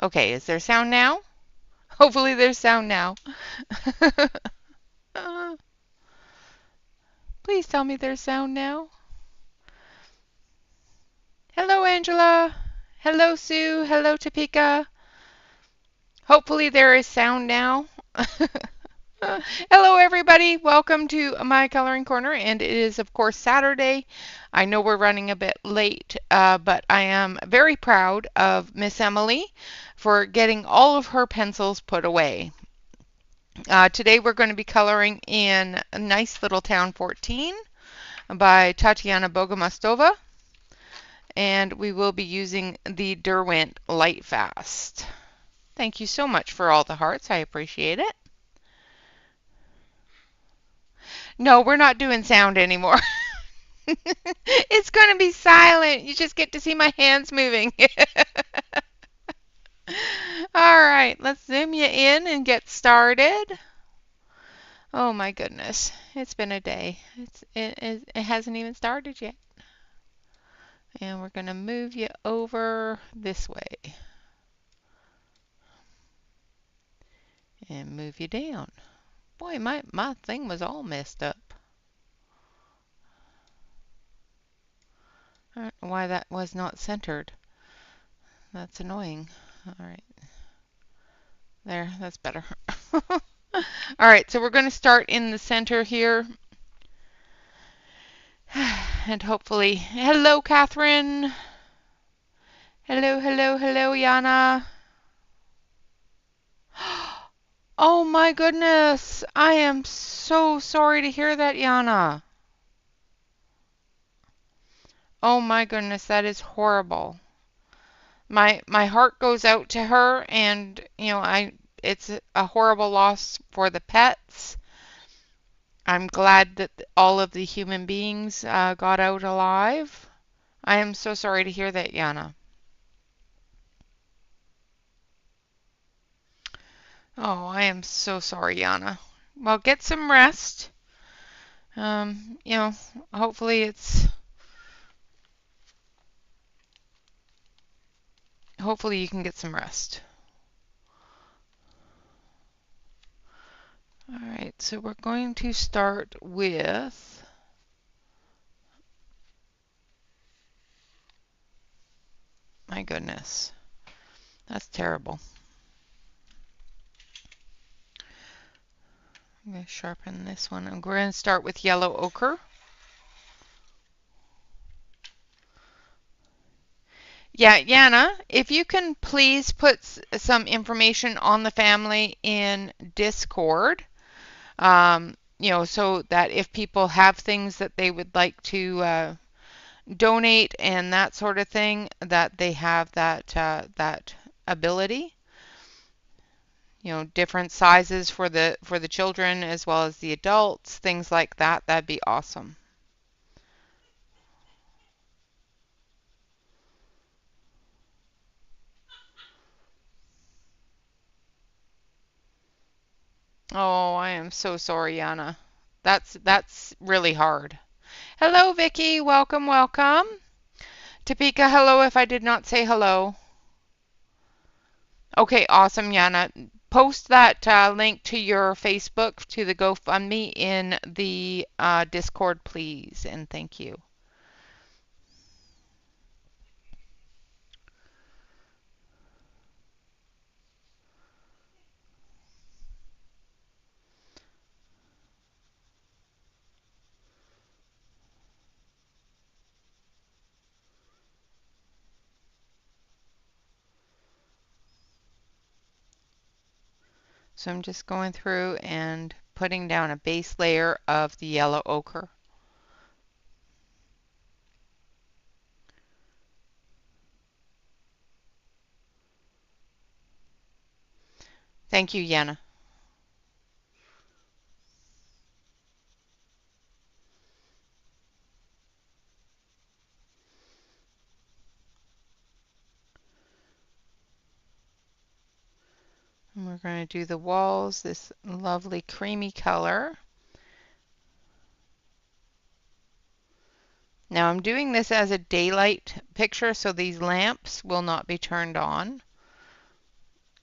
Okay, is there sound now? Hopefully there's sound now. Uh, Please tell me there's sound now. Hello, Angela. Hello, Sue. Hello, Topeka. Hopefully there is sound now. Hello, everybody. Welcome to my coloring corner, and it is, of course, Saturday. I know we're running a bit late, but I am very proud of Miss Emily for getting all of her pencils put away. Today we're going to be coloring in Nice Little Town 14 by Tatiana Bogomastova, and we will be using the Derwent Lightfast. Thank you so much for all the hearts. I appreciate it. No, we're not doing sound anymore. It's going to be silent. You just get to see my hands moving. All right, let's zoom you in and get started. Oh my goodness, it's been a day. It hasn't even started yet. And we're going to move you over this way and move you down. Boy, my thing was all messed up. I don't know why that was not centered. That's annoying. All right. There, that's better. All right, so we're going to start in the center here. And hopefully, hello, Catherine. Hello, hello, hello, Yana. Oh my goodness. I am so sorry to hear that, Yana. Oh my goodness, that is horrible. My heart goes out to her, and it's a horrible loss for the pets. I'm glad that all of the human beings got out alive. I am so sorry to hear that, Yana. Oh, I am so sorry, Yana. Well, get some rest. Um, you know, hopefully hopefully you can get some rest. All right, so we're going to start with my goodness. That's terrible. I'm going to sharpen this one. I'm going to start with yellow ochre. Yeah, Yana, if you can please put some information on the family in Discord, so that if people have things that they would like to donate and that sort of thing, that they have that ability. Different sizes for the children as well as the adults, things like that. That'd be awesome. Oh, I am so sorry, Yana. That's really hard. Hello, Vicky. Welcome, welcome. Topeka, hello if I did not say hello. Okay, awesome, Yana. Post that link to your Facebook to the GoFundMe in the Discord, please, and thank you. So I'm just going through and putting down a base layer of the yellow ochre. Thank you, Yana. And we're going to do the walls, this lovely creamy color. Now I'm doing this as a daylight picture, so these lamps will not be turned on.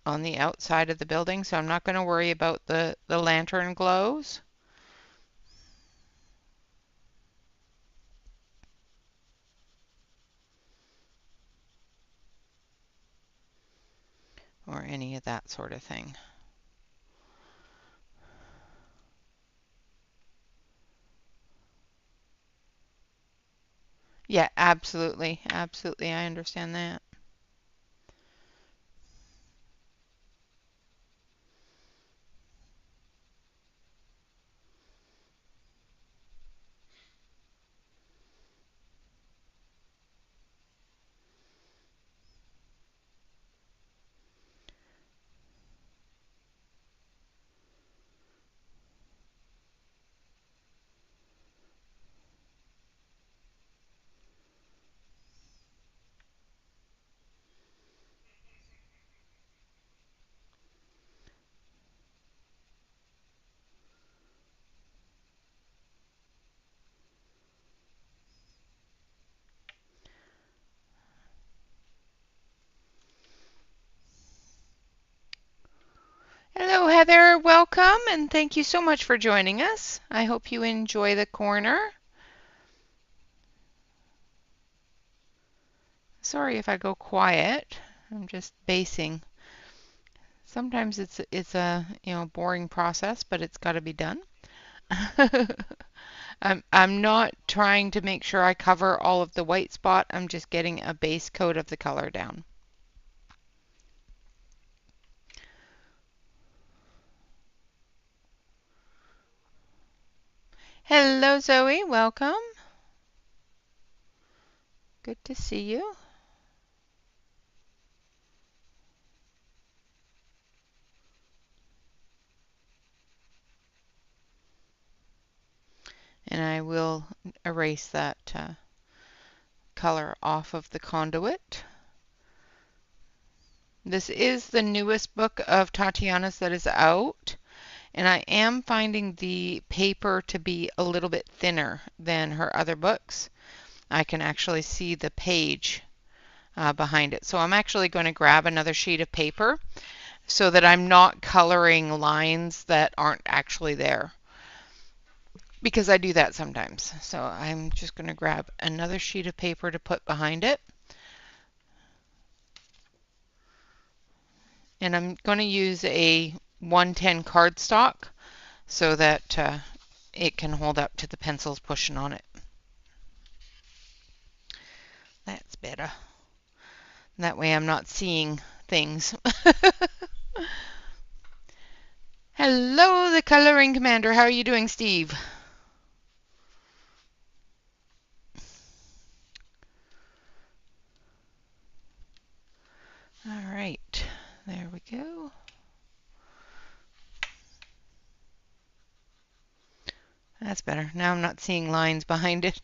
on the outside of the building, so I'm not going to worry about the lantern glows. Or any of that sort of thing. Yeah, absolutely. Absolutely. I understand that. Hello, Heather. Welcome, and thank you so much for joining us. I hope you enjoy the corner. Sorry if I go quiet. I'm just basing. Sometimes it's a boring process, but it's got to be done. I'm not trying to make sure I cover all of the white spot. I'm just getting a base coat of the color down. Hello, Zoe. Welcome. Good to see you. And I will erase that color off of the conduit. This is the newest book of Tatiana's that is out, and I am finding the paper to be a little bit thinner than her other books. I can actually see the page behind it. So I'm actually going to grab another sheet of paper so that I'm not coloring lines that aren't actually there, because I do that sometimes. So I'm just going to grab another sheet of paper to put behind it. And I'm going to use a 110 cardstock so that it can hold up to the pencils pushing on it. That's better. That way I'm not seeing things. Hello, the coloring commander. How are you doing, Steve? All right, there we go. That's better. Now I'm not seeing lines behind it.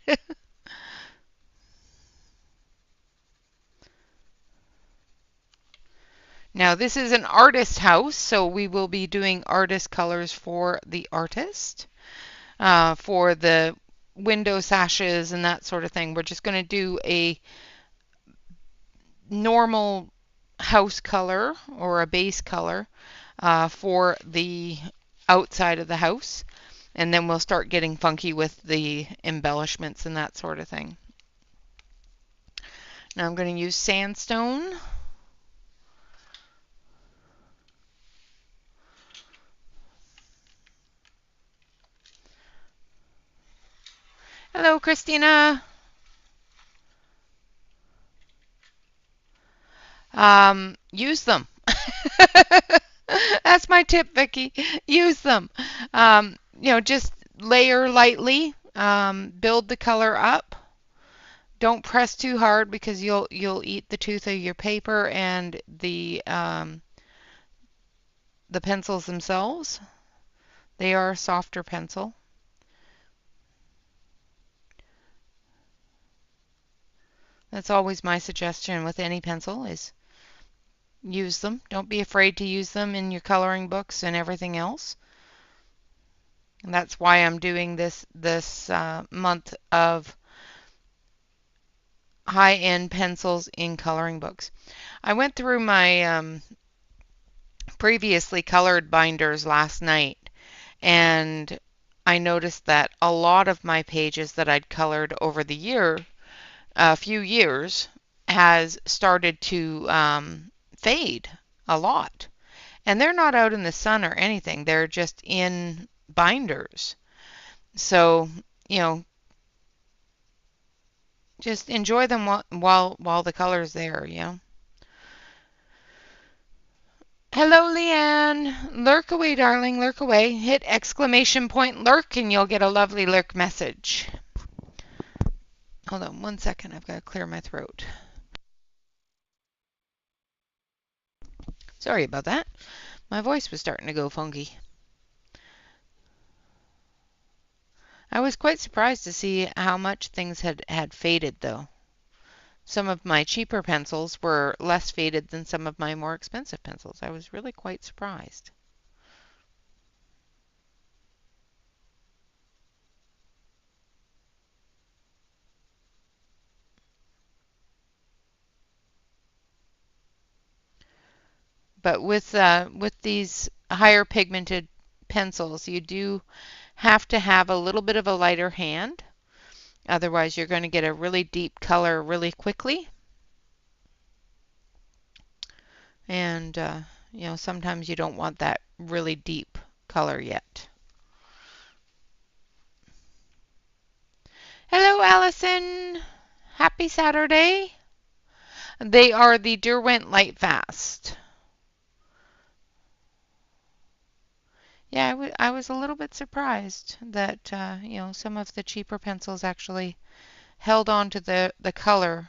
Now this is an artist house, so we will be doing artist colors for the artist. For the window sashes and that sort of thing, we're just going to do a normal house color or a base color for the outside of the house. And then we'll start getting funky with the embellishments and that sort of thing. Now I'm going to use sandstone. Hello, Christina. Use them. That's my tip, Vicky. Use them. Just layer lightly. Build the color up. Don't press too hard because you'll eat the tooth of your paper and the pencils themselves. They are a softer pencil. That's always my suggestion with any pencil is use them. Don't be afraid to use them in your coloring books and everything else. And that's why I'm doing this month of high-end pencils in coloring books. I went through my previously colored binders last night, and I noticed that a lot of my pages that I'd colored over the year, a few years, has started to fade a lot. And they're not out in the sun or anything. They're just in binders. So, you know, just enjoy them while the color's there, you know. Hello, Leanne. Lurk away, darling, lurk away. Hit exclamation point lurk and you'll get a lovely lurk message. Hold on 1 second. I've got to clear my throat. Sorry about that. My voice was starting to go funky. I was quite surprised to see how much things had faded, though. Some of my cheaper pencils were less faded than some of my more expensive pencils. I was really quite surprised. But with these higher pigmented pencils, you do have to have a little bit of a lighter hand. Otherwise, you're going to get a really deep color really quickly. And, you know, sometimes you don't want that really deep color yet. Hello, Allison. Happy Saturday. They are the Derwent Lightfast. Yeah, I was a little bit surprised that, you know, some of the cheaper pencils actually held on to the color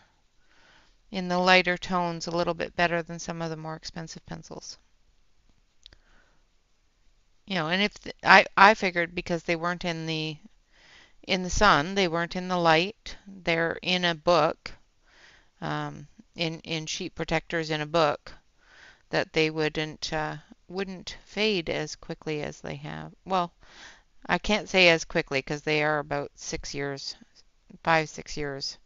in the lighter tones a little bit better than some of the more expensive pencils. You know, and if I figured because they weren't in the sun, they weren't in the light, they're in a book, in sheet protectors in a book, that they wouldn't fade as quickly as they have. Well, I can't say as quickly because they are about 6 years, 5, 6 years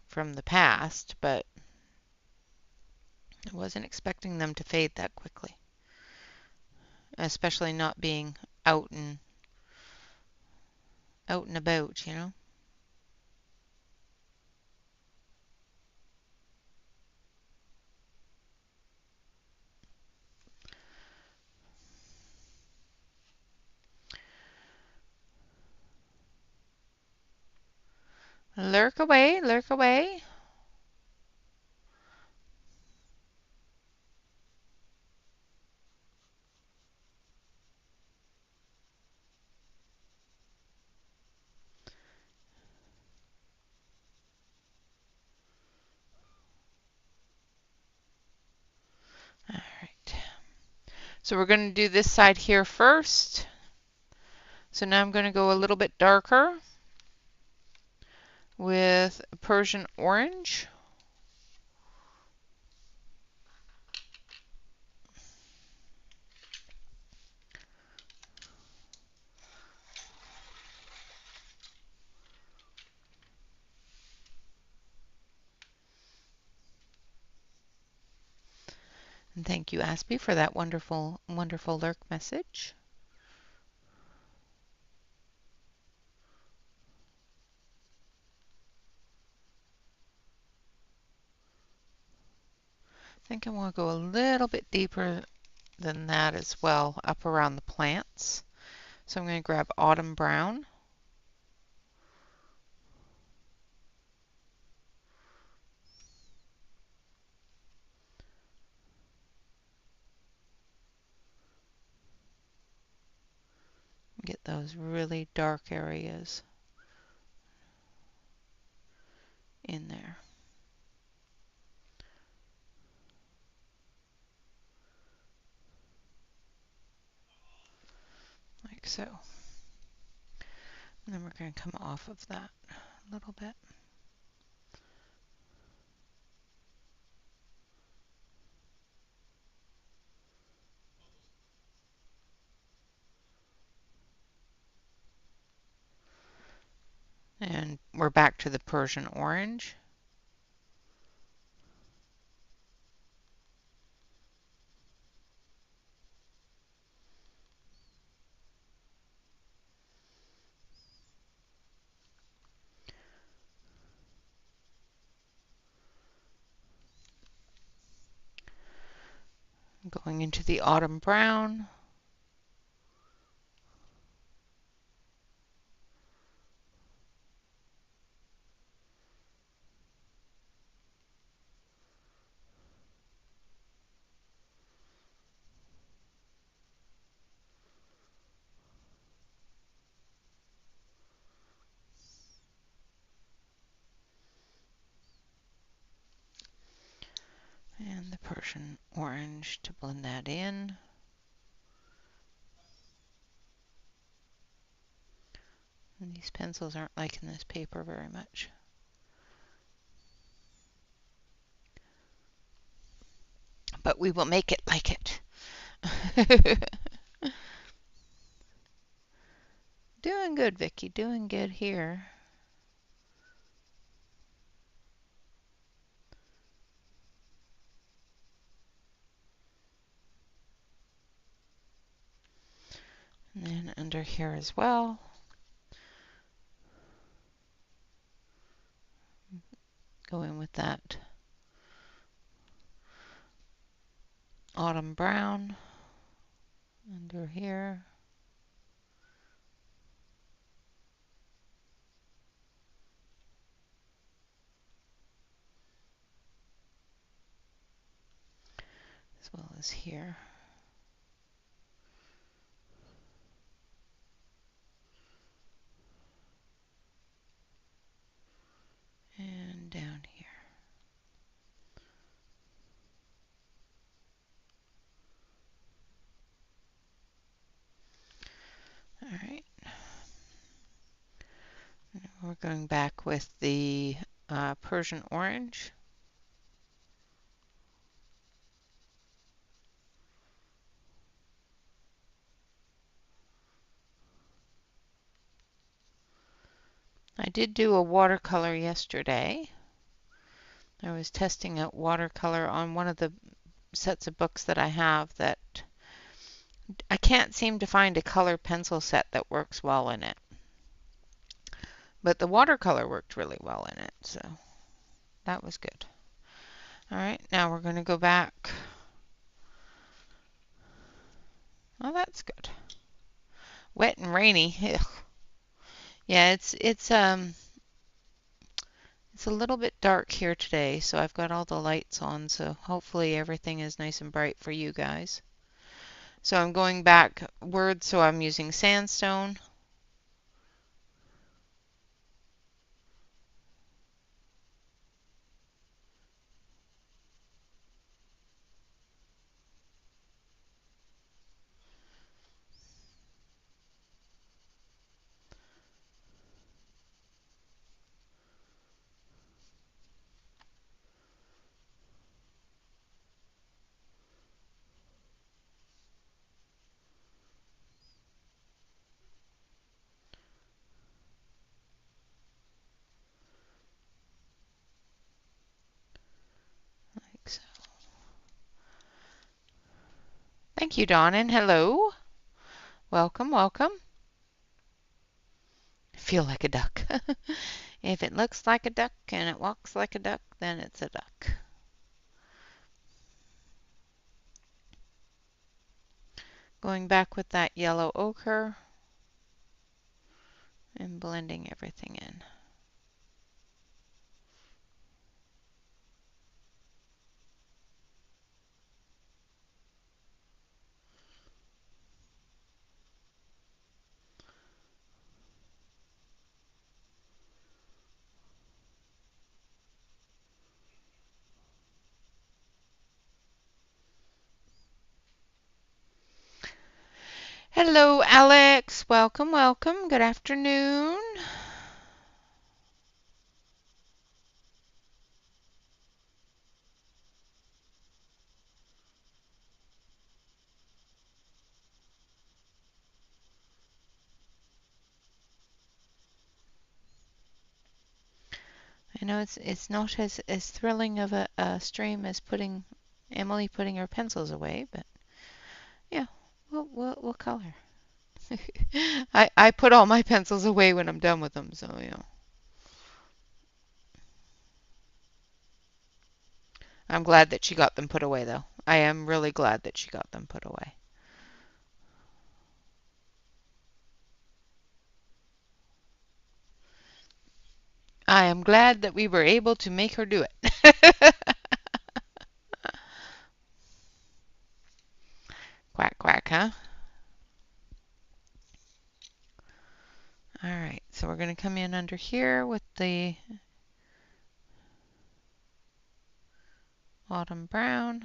from the past, but I wasn't expecting them to fade that quickly, especially not being out and about, you know. Lurk away, lurk away. All right. So we're going to do this side here first. So now I'm going to go a little bit darker with Persian orange. And thank you, Aspie, for that wonderful, wonderful lurk message. I think I want to go a little bit deeper than that as well, up around the plants. So I'm going to grab autumn brown. Get those really dark areas in there. Like so. And then we're going to come off of that a little bit. And we're back to the Persian orange. Going into the autumn brown. And the Persian orange to blend that in. And these pencils aren't liking this paper very much. But we will make it like it. Doing good, Vicky. Doing good here. And then under here as well. Go in with that autumn brown under here. As well as here. And down here. All right. We're going back with the Persian orange. I did do a watercolor yesterday. I was testing out watercolor on one of the sets of books that I have that I can't seem to find a color pencil set that works well in it. But the watercolor worked really well in it, so that was good. All right, now we're going to go back. Oh, that's good. Wet and rainy. Ugh. Yeah, it's a little bit dark here today, so I've got all the lights on, so hopefully everything is nice and bright for you guys. So I'm going backward, so I'm using sandstone. Like so. Thank you, Dawn, and hello. Welcome, welcome. Feel like a duck. If it looks like a duck and it walks like a duck, then it's a duck. Going back with that yellow ochre and blending everything in. Hello, Alex. Welcome, welcome. Good afternoon. I know it's not as thrilling of a stream as Emily putting her pencils away, but yeah, we'll color. I put all my pencils away when I'm done with them, so you know. I'm glad that she got them put away though. I am really glad that she got them put away. I am glad that we were able to make her do it. Quack, quack, huh? All right, so we're going to come in under here with the autumn brown.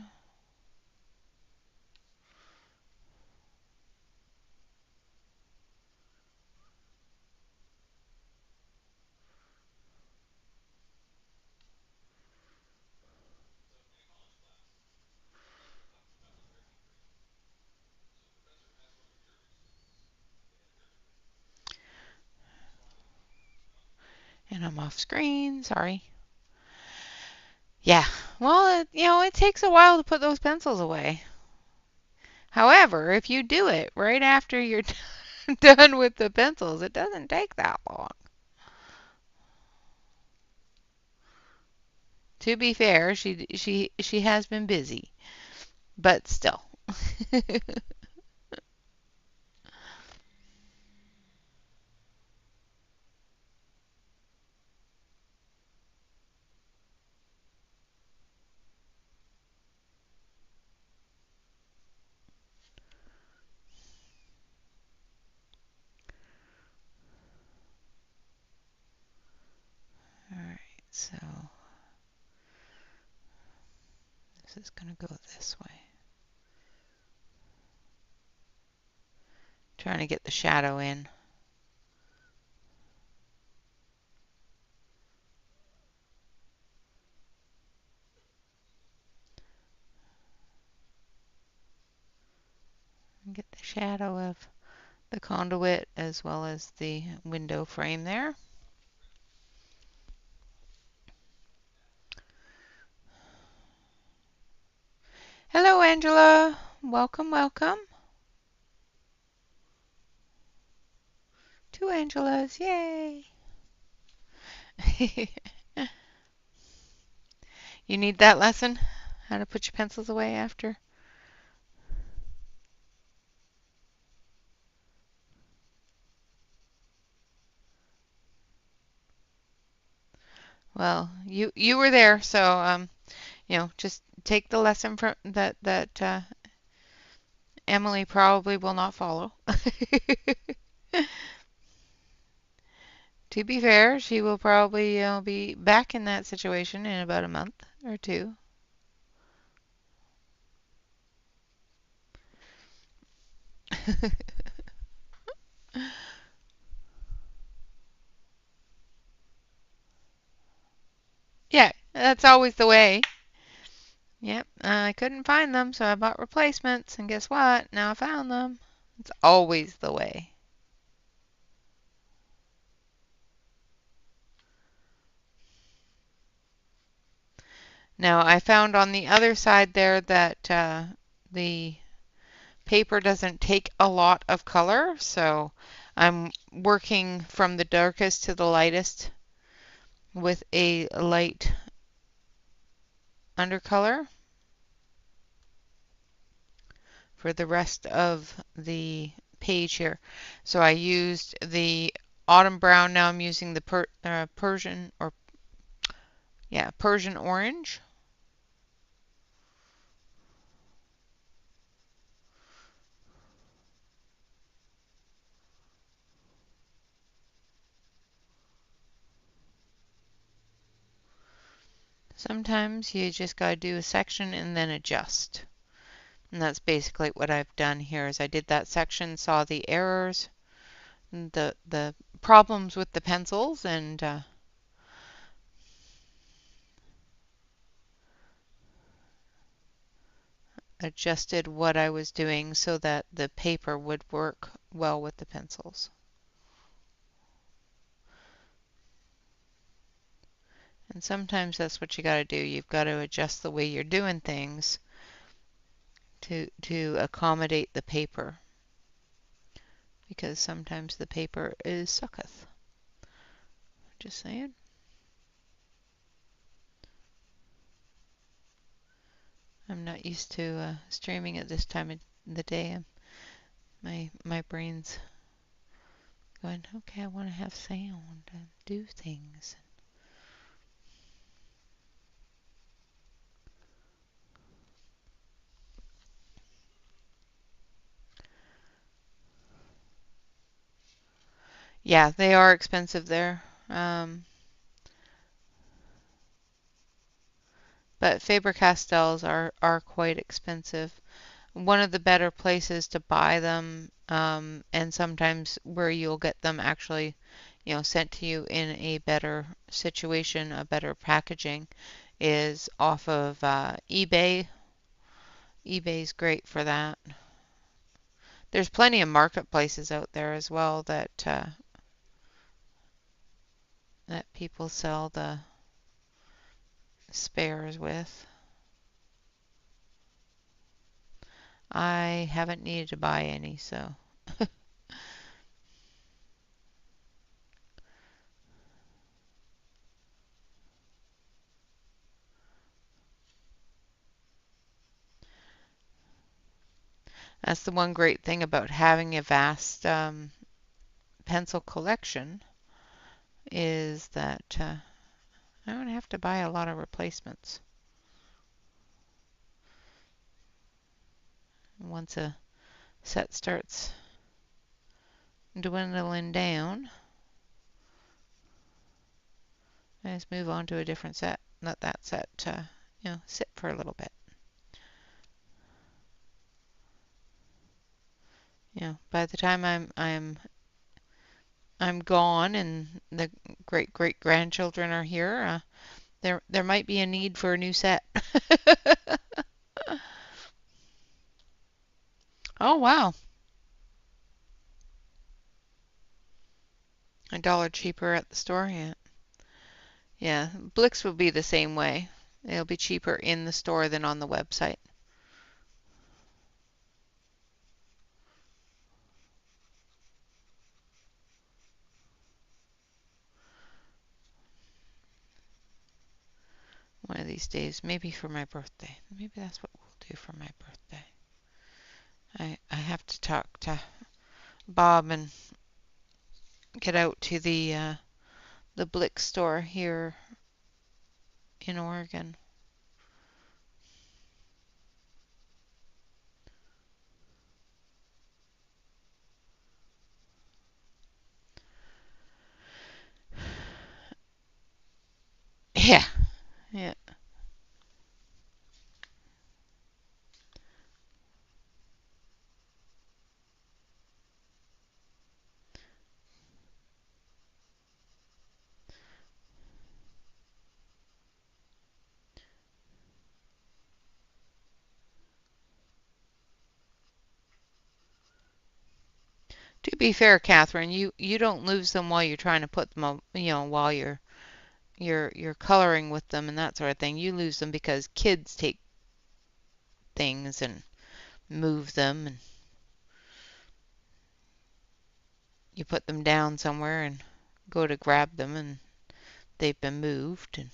And I'm off screen, sorry. Yeah, well, it takes a while to put those pencils away. However, if you do it right after you're done with the pencils, it doesn't take that long. To be fair, she has been busy, but still. All right, so this is going to go this way. Trying to get the shadow in. Get the shadow of the conduit as well as the window frame there. Hello, Angela. Welcome, welcome. Two Angelas, yay! You need that lesson? How to put your pencils away after? Well, you were there, so just take the lesson from that Emily probably will not follow. To be fair, she will probably be back in that situation in about a month or two. Yeah, that's always the way. Yep, I couldn't find them, so I bought replacements, and guess what? Now I found them. It's always the way. Now I found on the other side there that the paper doesn't take a lot of color, so I'm working from the darkest to the lightest with a light undercolor for the rest of the page here. So I used the autumn brown. Now I'm using the Persian orange. Sometimes you just got to do a section and then adjust. And that's basically what I've done here is I did that section, saw the errors, the problems with the pencils, and adjusted what I was doing so that the paper would work well with the pencils. And sometimes that's what you got to do. You've got to adjust the way you're doing things to accommodate the paper, because sometimes the paper is sucketh. Just saying. I'm not used to streaming at this time of the day. My brain's going, okay, I want to have sound and do things. Yeah, they are expensive there. But Faber-Castells are quite expensive. One of the better places to buy them, and sometimes where you'll get them actually, sent to you in a better situation, a better packaging, is off of eBay. eBay's great for that. There's plenty of marketplaces out there as well that people sell the spares with. I haven't needed to buy any, so. That's the one great thing about having a vast pencil collection is that I don't have to buy a lot of replacements. Once a set starts dwindling down, I just move on to a different set. Let that set, sit for a little bit. By the time I'm gone and the great great grandchildren are here, there might be a need for a new set. Oh wow, $1 cheaper at the store. Yeah, yeah. Blix will be the same way. It'll be cheaper in the store than on the website. One of these days, maybe for my birthday. Maybe that's what we'll do for my birthday. I have to talk to Bob and get out to the Blix store here in Oregon. Yeah, yeah. To be fair, Catherine, you don't lose them while you're trying to put them on, while you're coloring with them and that sort of thing. You lose them because kids take things and move them, and you put them down somewhere and go to grab them and they've been moved. And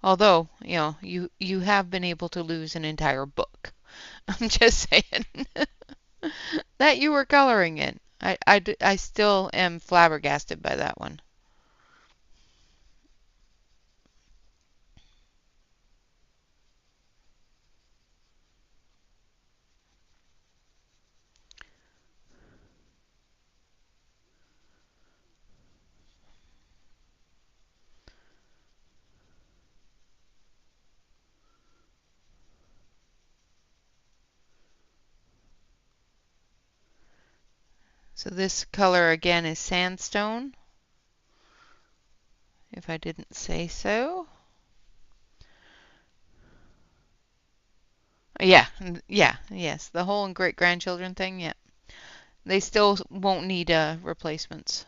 although, you have been able to lose an entire book. I'm just saying that you were coloring in. I still am flabbergasted by that one. So this color again is sandstone, if I didn't say so. Yeah, yeah, yes, the whole and great grandchildren thing, yeah. They still won't need replacements.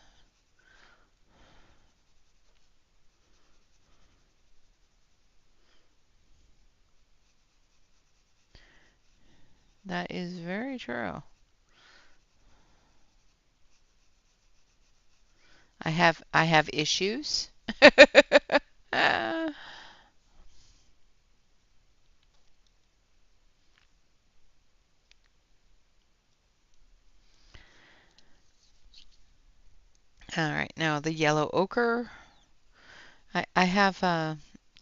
That is very true. I have issues. Uh, all right, now the yellow ochre. I have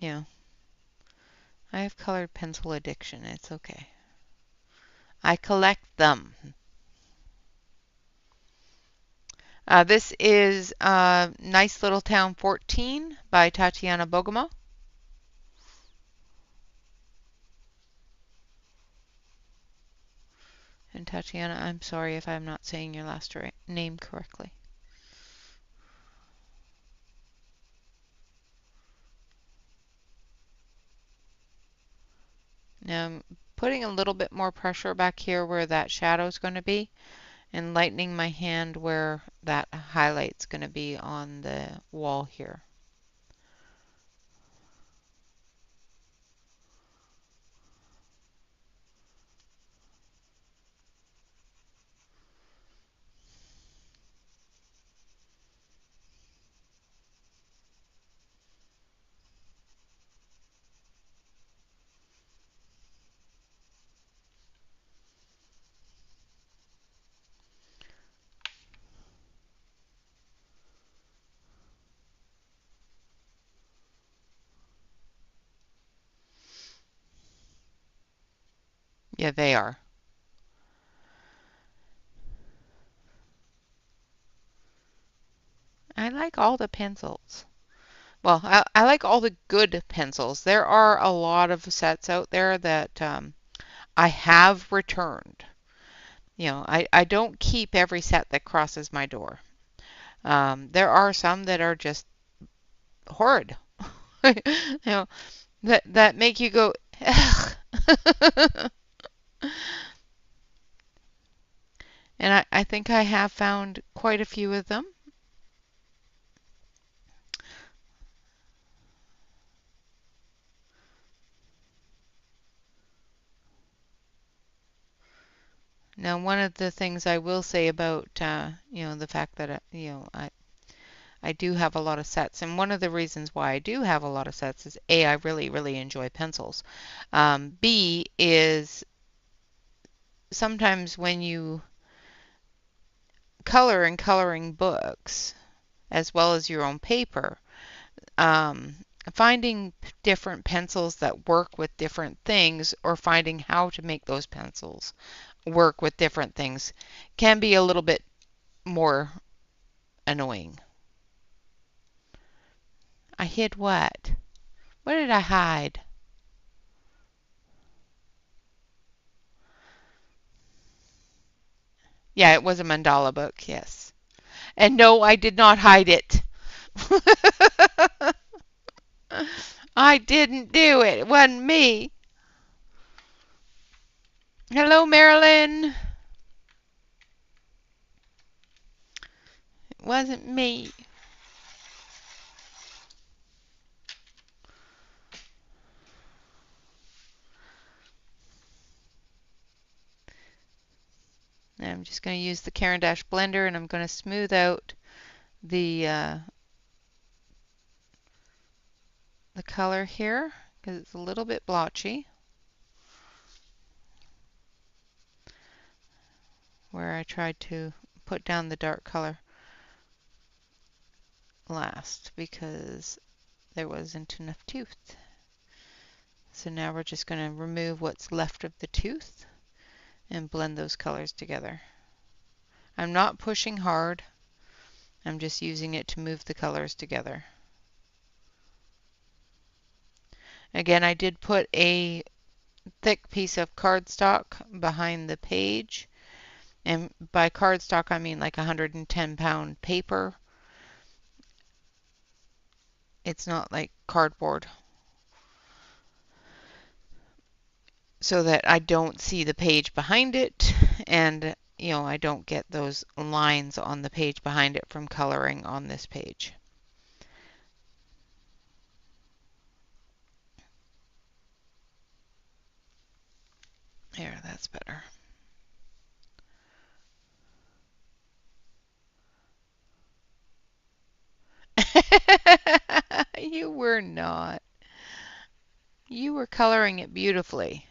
you know, I have colored pencil addiction. It's okay. I collect them. This is Nice Little Town 14 by Tatiana Bogoma. And Tatiana, I'm sorry if I'm not saying your last name correctly. Now I'm putting a little bit more pressure back here where that shadow is going to be and lightening my hand where that highlight's going to be on the wall here. Yeah, they are. I like all the pencils. Well, I like all the good pencils. There are a lot of sets out there that I have returned. I don't keep every set that crosses my door. There are some that are just horrid. you know, that make you go, ugh. And I think I have found quite a few of them. Now, one of the things I will say about the fact that I do have a lot of sets, and one of the reasons why I do have a lot of sets is A, I really, really enjoy pencils. B is sometimes when you color in coloring books as well as your own paper, um, finding different pencils that work with different things or finding how to make those pencils work with different things can be a little bit more annoying. I hid what? What did I hide? Yeah, it was a mandala book, yes. And no, I did not hide it. I didn't do it. It wasn't me. Hello, Marilyn. It wasn't me. Now I'm just going to use the Caran d'Ache blender and I'm going to smooth out the the color here because it's a little bit blotchy where I tried to put down the dark color last because there wasn't enough tooth. So now we're just going to remove what's left of the tooth and blend those colors together. I'm not pushing hard. I'm just using it to move the colors together. Again, I did put a thick piece of cardstock behind the page. And by cardstock, I mean like 110-pound paper. It's not like cardboard. So that I don't see the page behind it and I don't get those lines on the page behind it from coloring on this page. There, that's better. You were not. You were coloring it beautifully.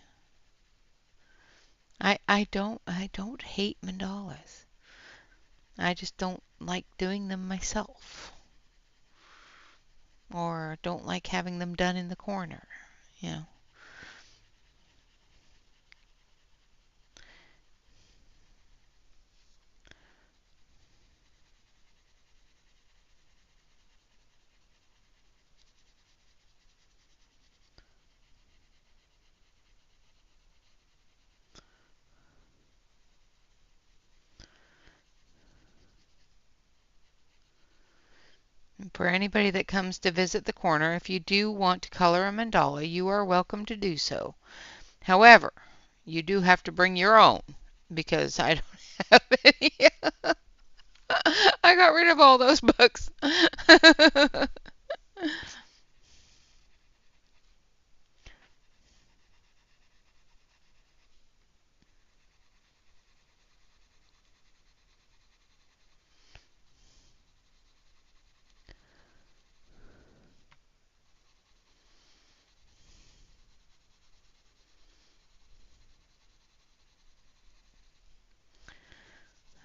I don't hate mandalas. I just don't like doing them myself, or don't like having them done in the corner, you know. For anybody that comes to visit the corner, if you do want to color a mandala, you are welcome to do so. However, you do have to bring your own because I don't have any. I got rid of all those books.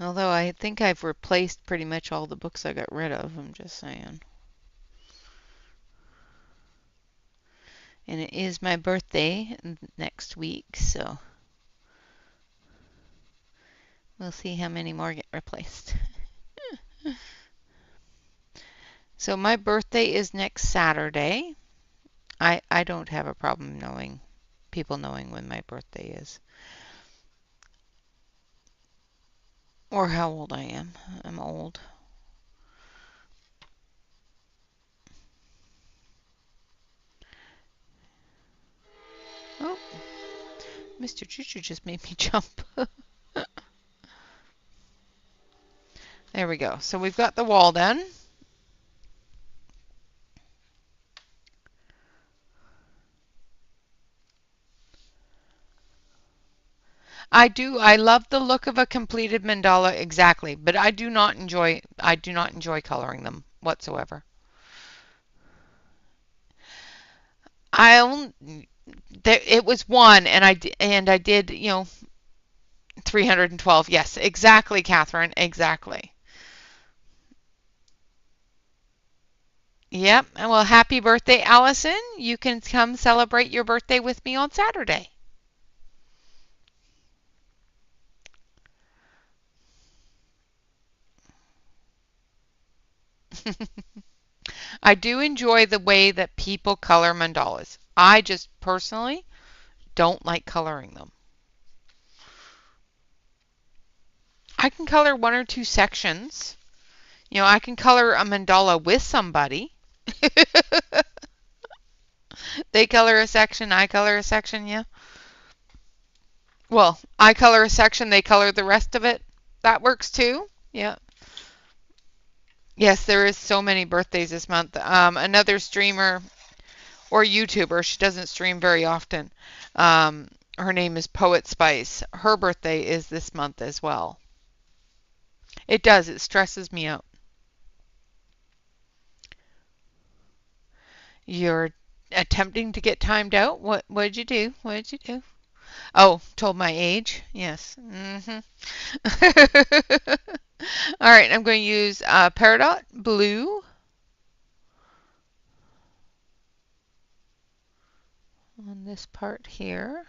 Although I think I've replaced pretty much all the books I got rid of, I'm just saying. And it is my birthday next week, so we'll see how many more get replaced. So my birthday is next Saturday. I don't have a problem knowing people knowing when my birthday is or how old I am. I'm old. Oh, Mr. Choo Choo just made me jump. There we go. So we've got the wall done. I do. I love the look of a completed mandala exactly, but I do not enjoy coloring them whatsoever. I only there it was one and I did, 312. Yes, exactly, Catherine. Exactly. Yep. And well, happy birthday, Allison. You can come celebrate your birthday with me on Saturday. I do enjoy the way that people color mandalas. I just personally don't like coloring them. I can color one or two sections. I can color a mandala with somebody. They color a section, I color a section, yeah. Well, I color a section, they color the rest of it. That works too. Yeah. Yes, there is so many birthdays this month. Another streamer or YouTuber, she doesn't stream very often. Her name is Poet Spice. Her birthday is this month as well. It does. It stresses me out. You're attempting to get timed out? What did you do? What did you do? Oh, told my age? Yes. All right, I'm going to use Peridot Blue on this part here.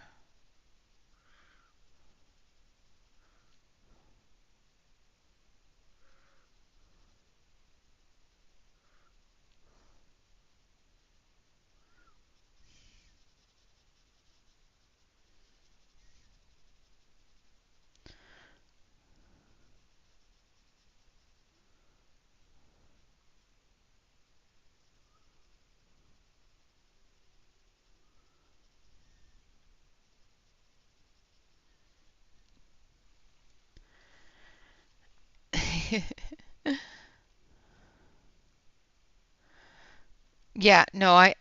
Yeah, no, I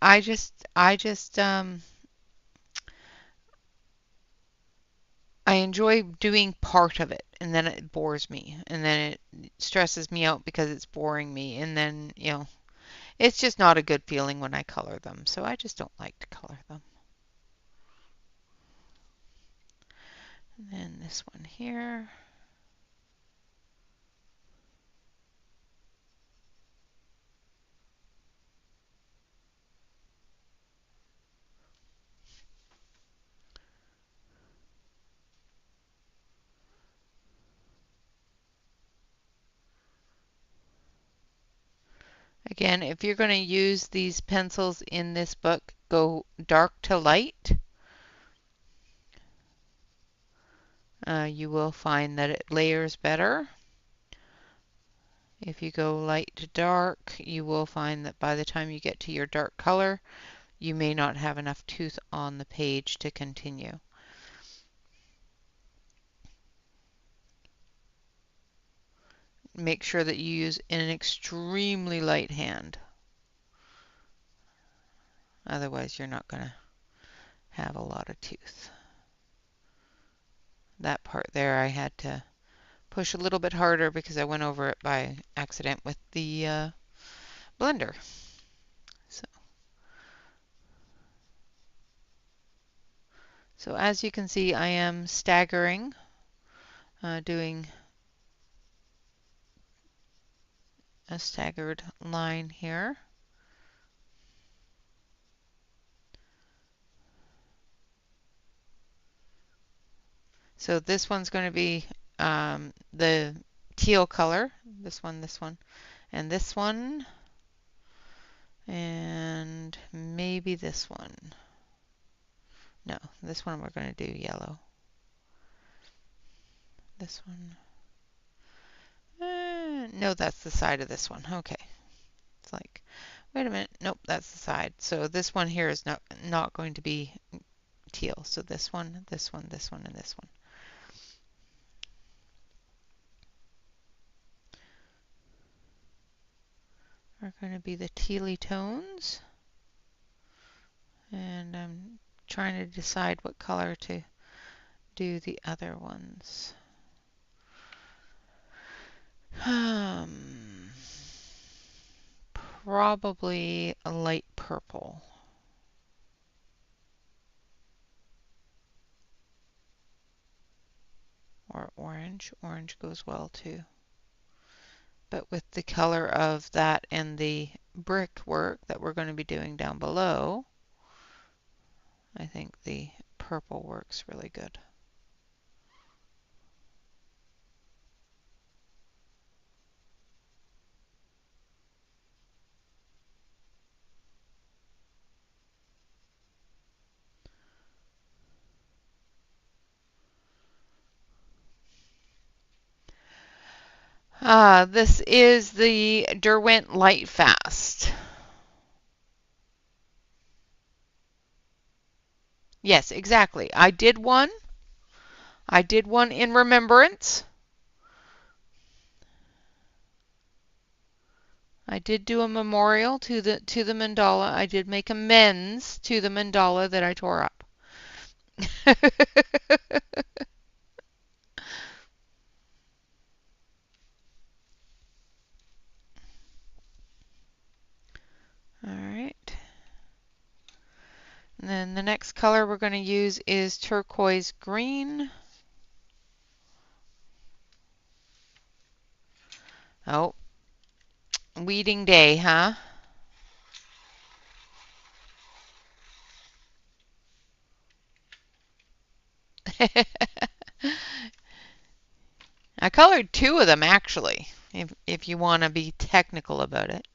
enjoy doing part of it, and then it bores me, and then it stresses me out because it's boring me, and then, It's just not a good feeling when I color them, so I just don't like to color them. And then this one here. Again, if you're going to use these pencils in this book, go dark to light. You will find that it layers better. If you go light to dark, you will find that by the time you get to your dark color, you may not have enough tooth on the page to continue. Make sure that you use an extremely light hand. Otherwise, you're not going to have a lot of tooth. That part there I had to push a little bit harder because I went over it by accident with the blender. So as you can see, I am staggering, doing a staggered line here. So this one's going to be the teal color, this one, and this one, and maybe this one. No, this one we're going to do yellow. This one. No, that's the side of this one. Okay. It's like, wait a minute. Nope, that's the side. So this one here is not going to be teal. So this one, this one, this one, and this one. Are going to be the tealy tones. And I'm trying to decide what color to do the other ones. Probably a light purple. Or orange. Orange goes well too. But with the color of that and the brickwork that we're going to be doing down below, I think the purple works really good. This is the Derwent Lightfast. Yes, exactly. I did one. I did one in remembrance. I did do a memorial to the mandala. I did make amends to the mandala that I tore up. All right. And then the next color we're going to use is turquoise green. Oh, weeding day, huh? I colored two of them actually, if you want to be technical about it.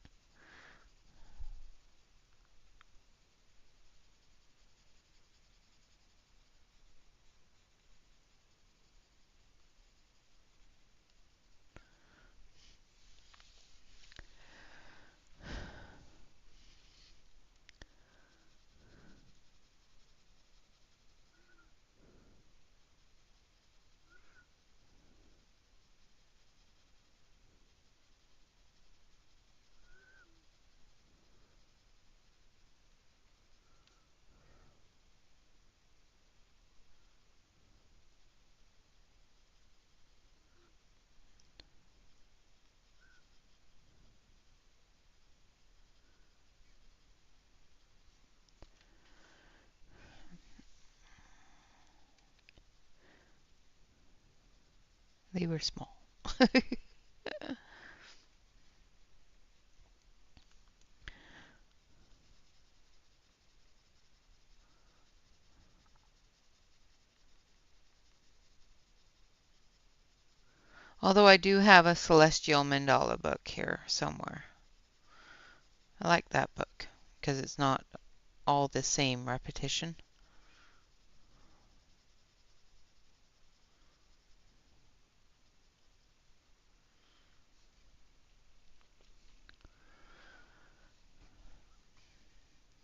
They were small. Although I do have a Celestial Mandala book here somewhere. I like that book because it's not all the same repetition.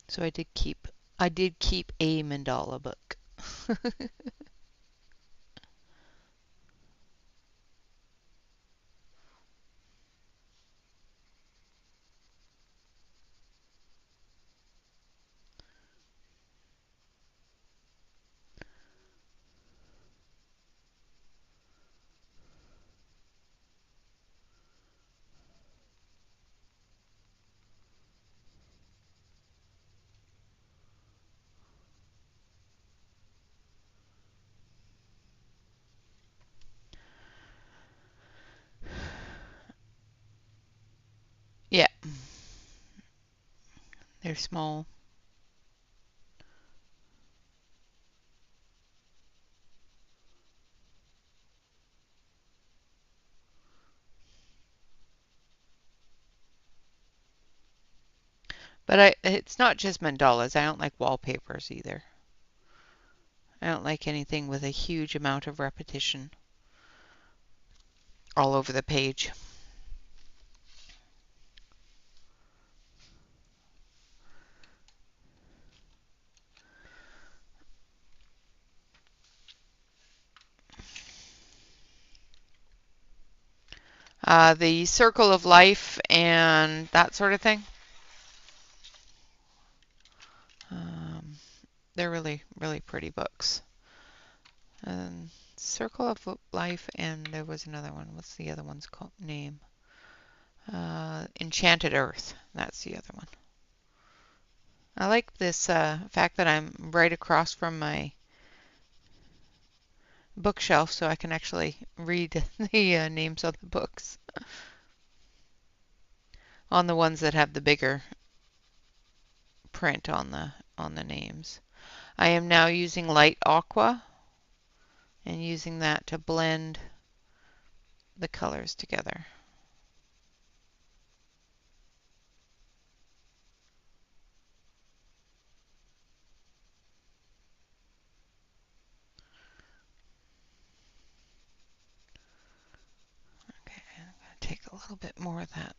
So I did keep a mandala book. Yeah, they're small. But it's not just mandalas. I don't like wallpapers either. I don't like anything with a huge amount of repetition all over the page. The Circle of Life and that sort of thing. Um, they're really, really pretty books. Circle of Life, and there was another one. What's the other one's called? Name? Enchanted Earth. That's the other one. I like this fact that I'm right across from my bookshelf, so I can actually read the names of the books on the ones that have the bigger print on the names. I am now using light aqua and using that to blend the colors together. Okay, I'm going to take a little bit more of that.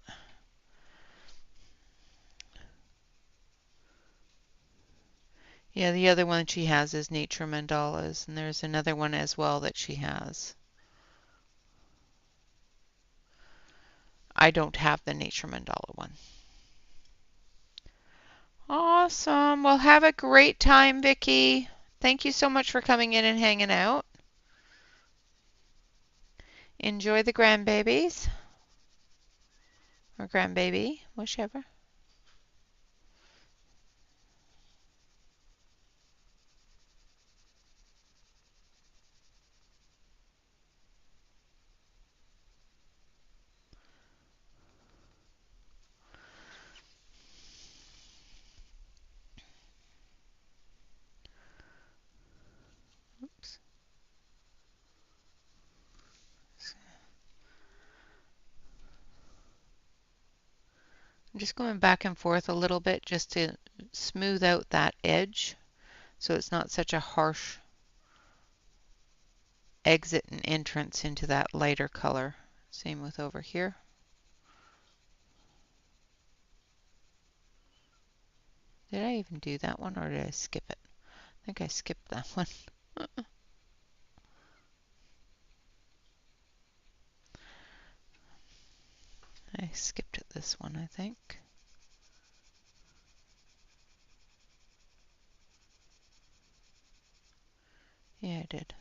Yeah, the other one she has is Nature Mandalas, and there's another one as well that she has. I don't have the Nature Mandala one. Awesome. Well, have a great time, Vicki. Thank you so much for coming in and hanging out. Enjoy the grandbabies or grandbaby, whichever. Oops. I'm just going back and forth a little bit just to smooth out that edge so it's not such a harsh exit and entrance into that lighter color. Same with over here. Did I even do that one or did I skip it? I think I skipped that one. I skipped this one, I think. Yeah, I did.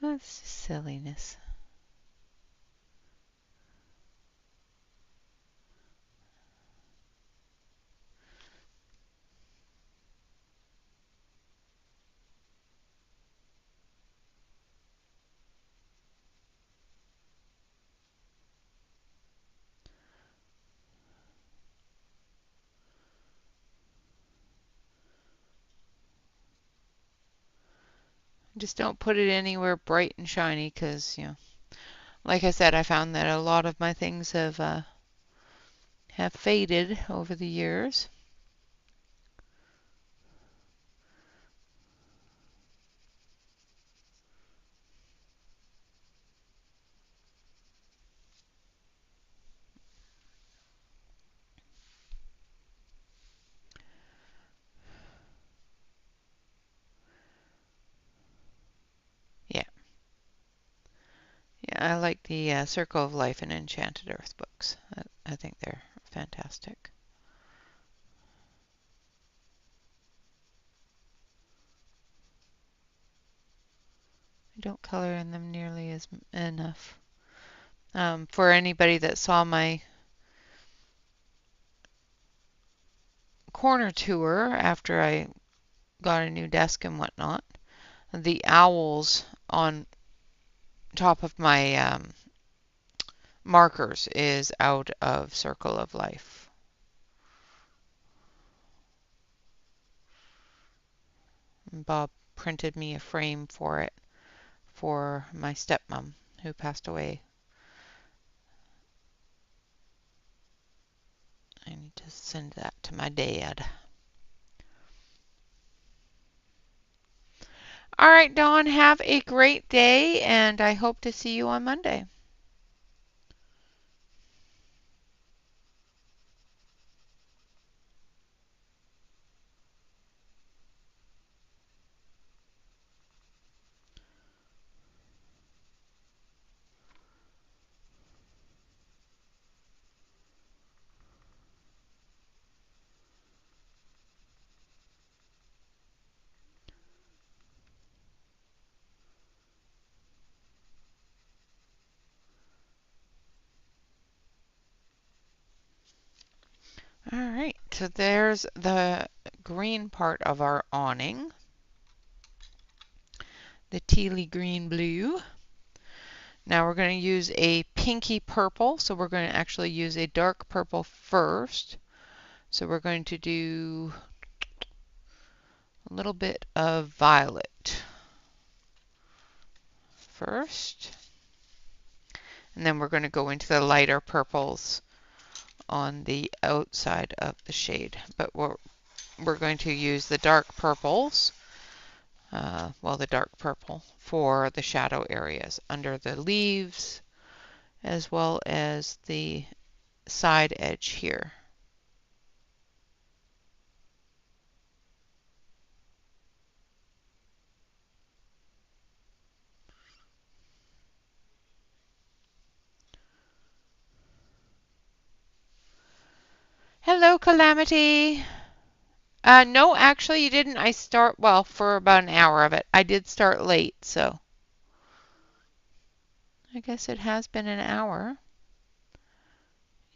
That's just silliness. Just don't put it anywhere bright and shiny because, like I said, I found that a lot of my things have faded over the years. Yeah. Yeah, I like the Circle of Life and Enchanted Earth books. I think they're fantastic. I don't color in them nearly as enough. For anybody that saw my corner tour after I got a new desk and whatnot, the owls on top of my markers is out of Circle of Life. And Bob printed me a frame for it for my stepmom who passed away. I need to send that to my dad. All right, Dawn, have a great day, and I hope to see you on Monday. All right, so there's the green part of our awning, the tealy green blue. Now we're going to use a pinky purple, so we're going to actually use a dark purple first. So we're going to do a little bit of violet first, and then we're going to go into the lighter purples on the outside of the shade. But we're going to use the dark purples, the dark purple for the shadow areas under the leaves as well as the side edge here. Hello, Calamity. No, actually, you didn't. I start, well, for about an hour of it. I did start late, so I guess it has been an hour.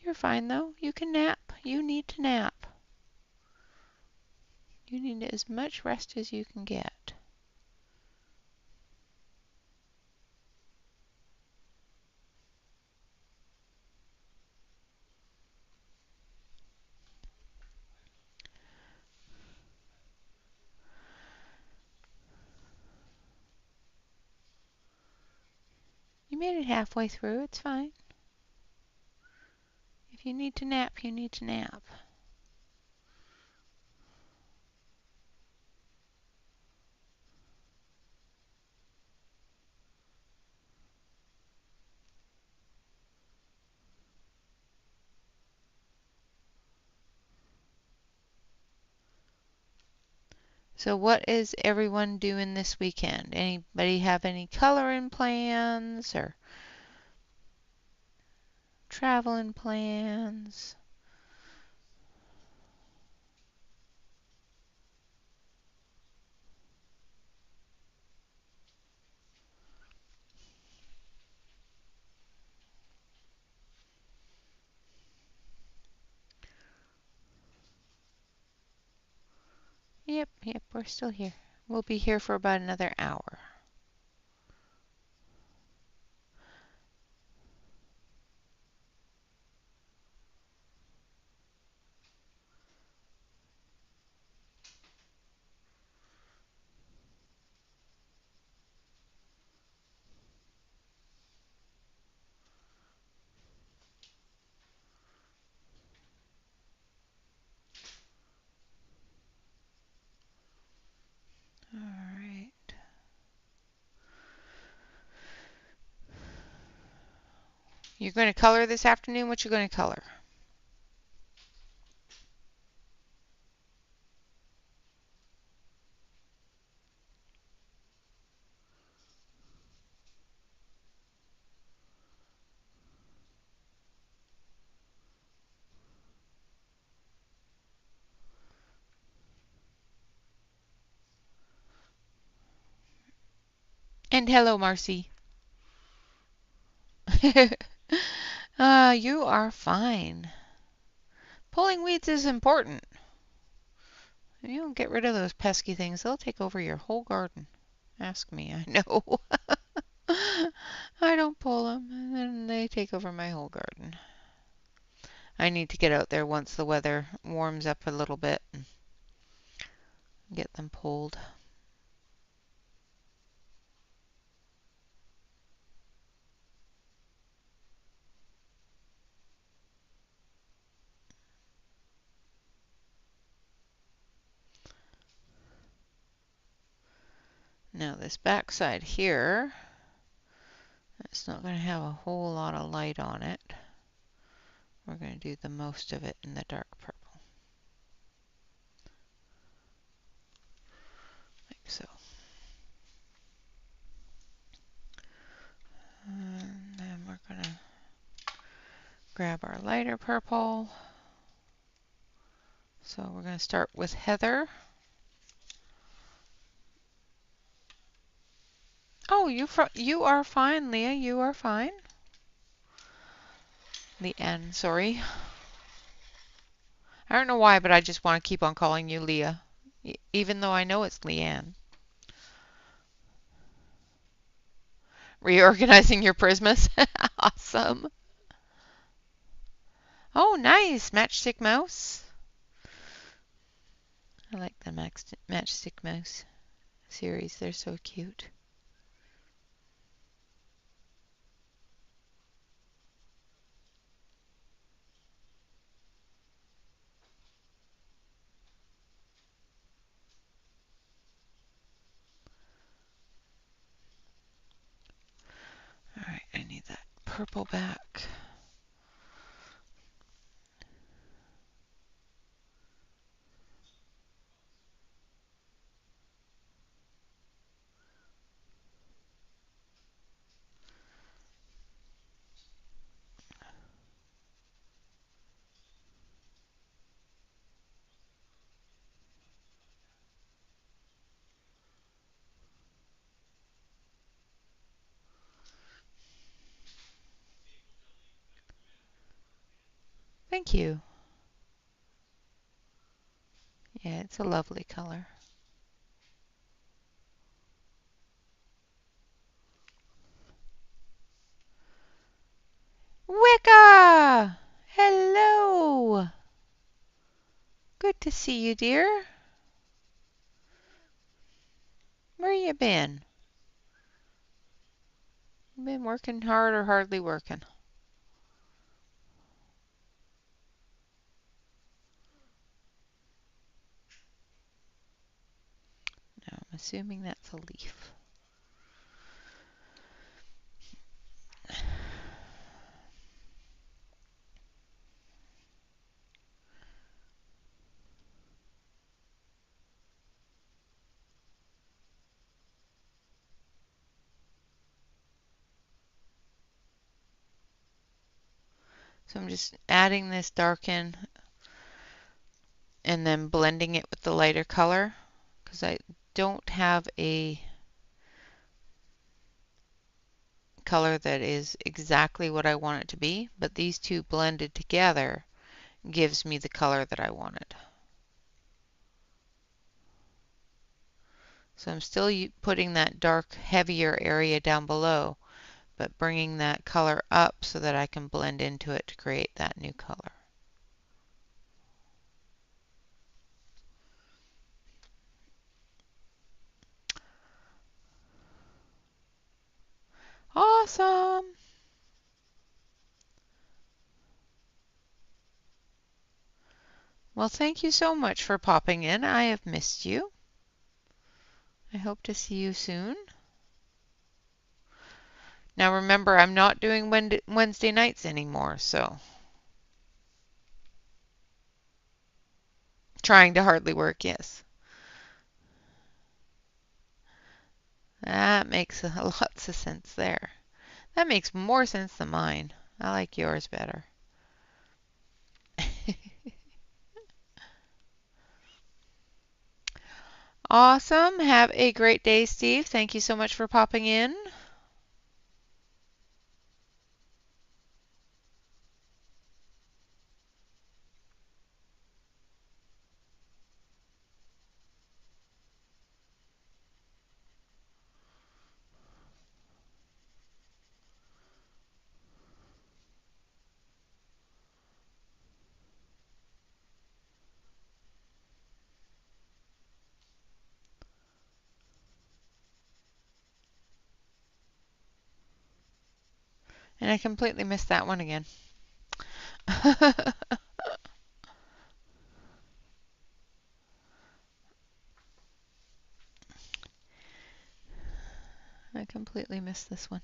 You're fine, though. You can nap. You need to nap. You need as much rest as you can get. You made it halfway through. It's fine. If you need to nap, you need to nap. So what is everyone doing this weekend? Anybody have any coloring plans or traveling plans? Yep, we're still here. We'll be here for about another hour. All right. You're going to color this afternoon? What you going to color? And hello, Marcy. You are fine. Pulling weeds is important. You don't get rid of those pesky things, they'll take over your whole garden. Ask me, I know. I don't pull them, and then they take over my whole garden. I need to get out there once the weather warms up a little bit and get them pulled. Now this back side here, it's not going to have a whole lot of light on it. We're going to do the most of it in the dark purple. Like so. And then we're going to grab our lighter purple. So we're going to start with Heather. Oh, you are fine, Leah. You are fine. Leanne, sorry. I don't know why, but I just want to keep on calling you Leah, even though I know it's Leanne. Reorganizing your Prismas. Awesome. Oh, nice. Matchstick Mouse. I like the Matchstick Mouse series. They're so cute. All right, I need that purple back. Thank you. Yeah, it's a lovely color. Wicca! Hello! Good to see you, dear. Where you been? Been working hard or hardly working? No, I'm assuming that's a leaf. So I'm just adding this darken and then blending it with the lighter color because I don't have a color that is exactly what I want it to be, but these two blended together gives me the color that I wanted. So I'm still putting that dark, heavier area down below, but bringing that color up so that I can blend into it to create that new color. Awesome! Well, thank you so much for popping in. I have missed you. I hope to see you soon. Now remember, I'm not doing Wednesday nights anymore, so trying to hardly work, yes. That makes lots of sense there. That makes more sense than mine. I like yours better. Awesome. Have a great day, Steve. Thank you so much for popping in. And I completely missed that one again. I completely missed this one.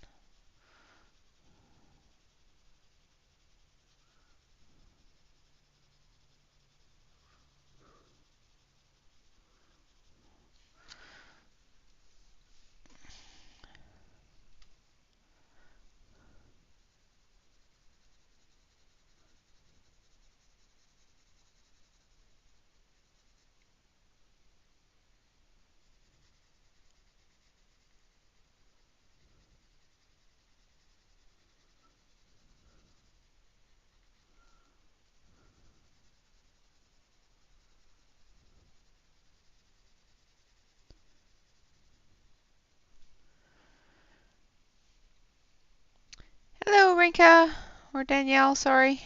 Hello, Rinka. Or Danielle, sorry.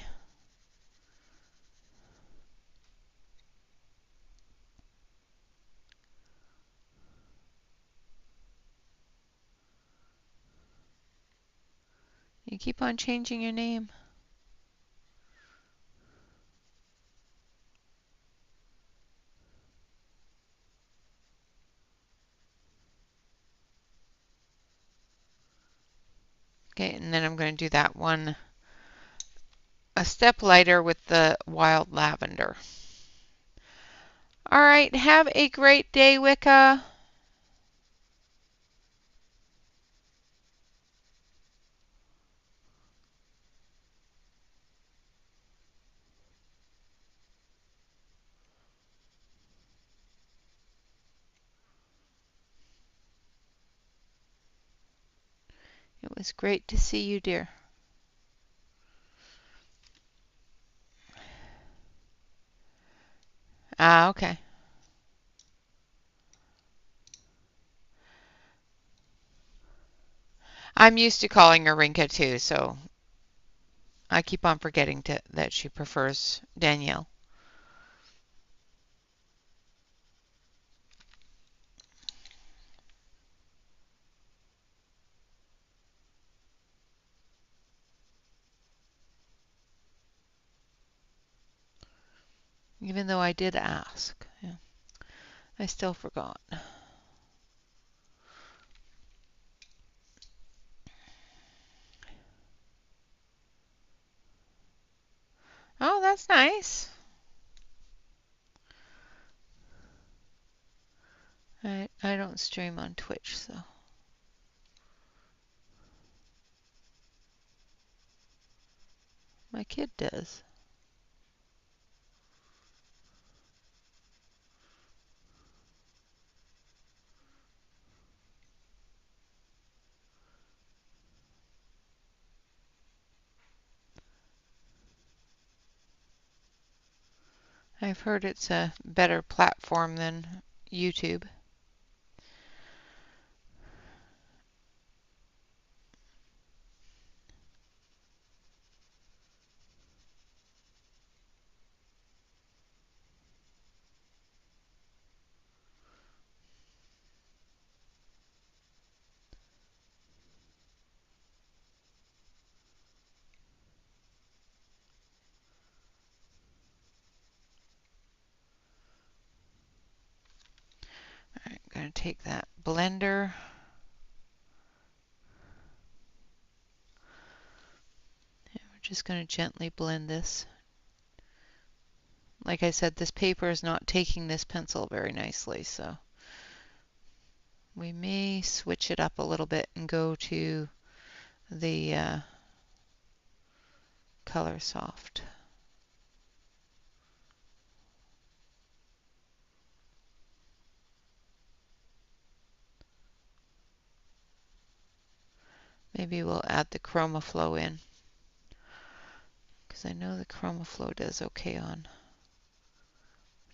You keep on changing your name. Okay, and then I'm going to do that one a step lighter with the wild lavender. All right, have a great day, Wicca. It was great to see you, dear. Ah, okay. I'm used to calling her Rinka too, so I keep on forgetting that she prefers Danielle. Even though I did ask. Yeah, I still forgot. Oh, that's nice. I don't stream on Twitch, so my kid does. I've heard it's a better platform than YouTube. to take that blender. And we're just going to gently blend this. Like I said, this paper is not taking this pencil very nicely, so we may switch it up a little bit and go to the Color Soft. Maybe we'll add the Chroma Flow in, because I know the Chroma Flow does okay on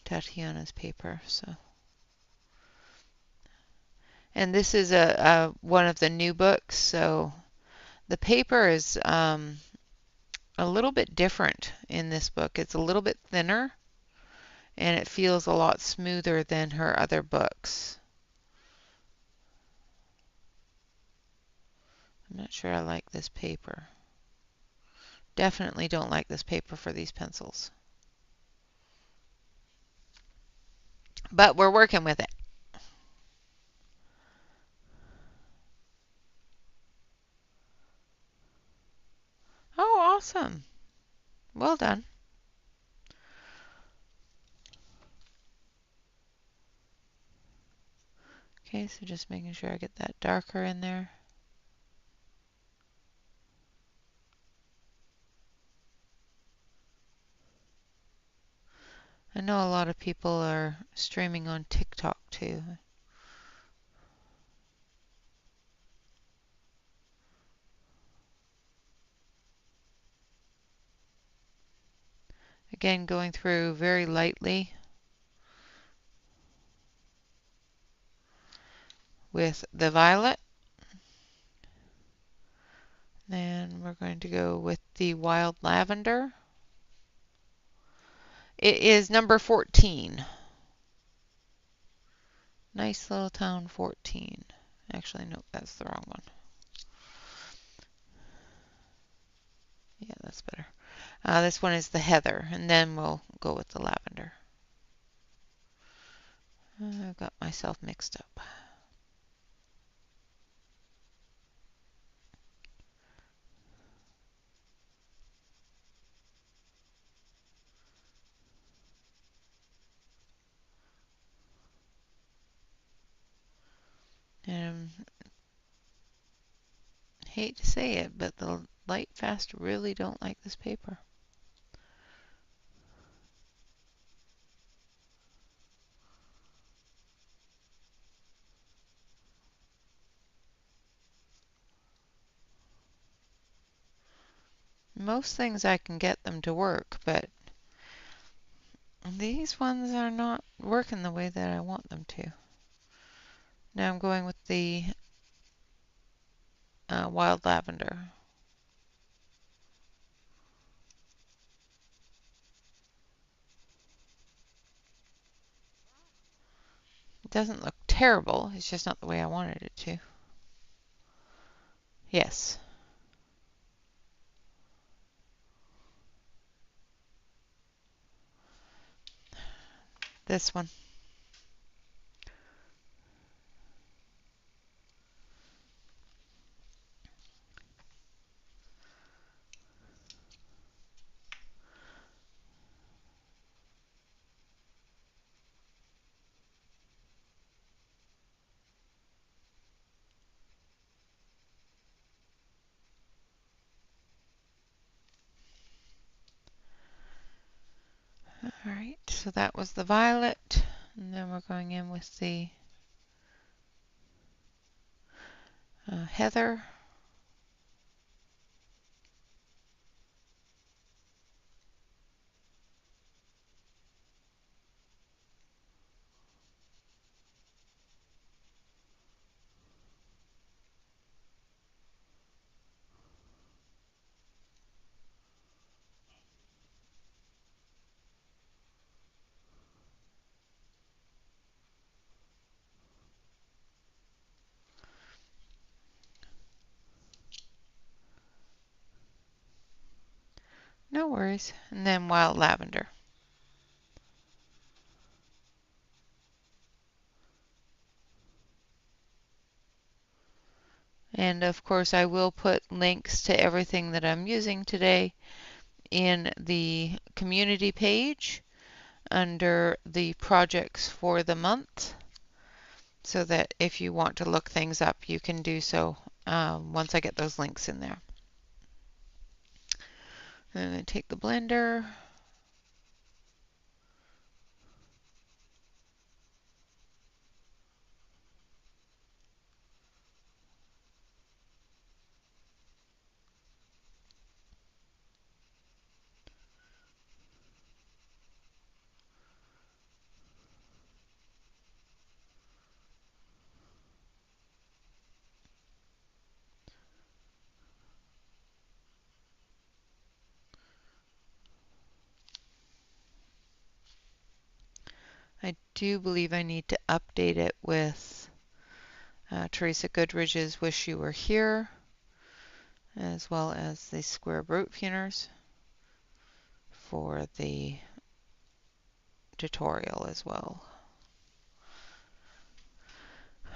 Tatiana's paper. So, and this is one of the new books, so the paper is a little bit different in this book. It's a little bit thinner, and it feels a lot smoother than her other books. I'm not sure I like this paper. Definitely don't like this paper for these pencils. But we're working with it. Oh, awesome. Well done. Okay, so just making sure I get that darker in there. I know a lot of people are streaming on TikTok too. Again, going through very lightly with the violet. Then we're going to go with the wild lavender. It is number 14. Nice Little Town 14. Actually, no, that's the wrong one. Yeah, that's better. This one is the heather, and then we'll go with the lavender. I've got myself mixed up. And I hate to say it, but the Lightfast really don't like this paper. Most things I can get them to work, but these ones are not working the way that I want them to. Now I'm going with the wild lavender. It doesn't look terrible, it's just not the way I wanted it to. Yes. This one. Alright, so that was the violet, and then we're going in with the heather. No worries. And then wild lavender. And of course I will put links to everything that I'm using today in the community page under the projects for the month, so that if you want to look things up, you can do so once I get those links in there. I'm going to take the blender. I do believe I need to update it with Teresa Goodridge's Wish You Were Here, as well as the square root funers for the tutorial as well.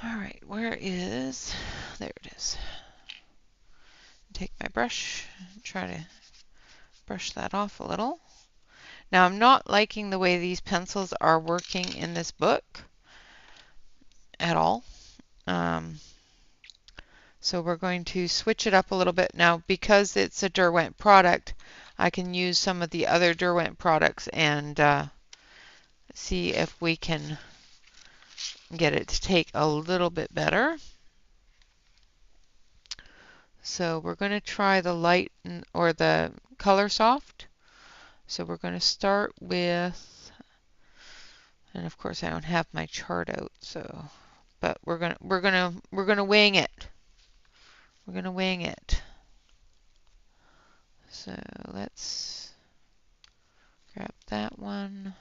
Alright, where is, there it is. Take my brush and try to brush that off a little. Now I'm not liking the way these pencils are working in this book at all. So we're going to switch it up a little bit. Now because it's a Derwent product, I can use some of the other Derwent products and see if we can get it to take a little bit better. So we're going to try the light or the color soft. So we're going to start with, and of course I don't have my chart out, so but we're gonna wing it. We're gonna wing it. So let's grab that one.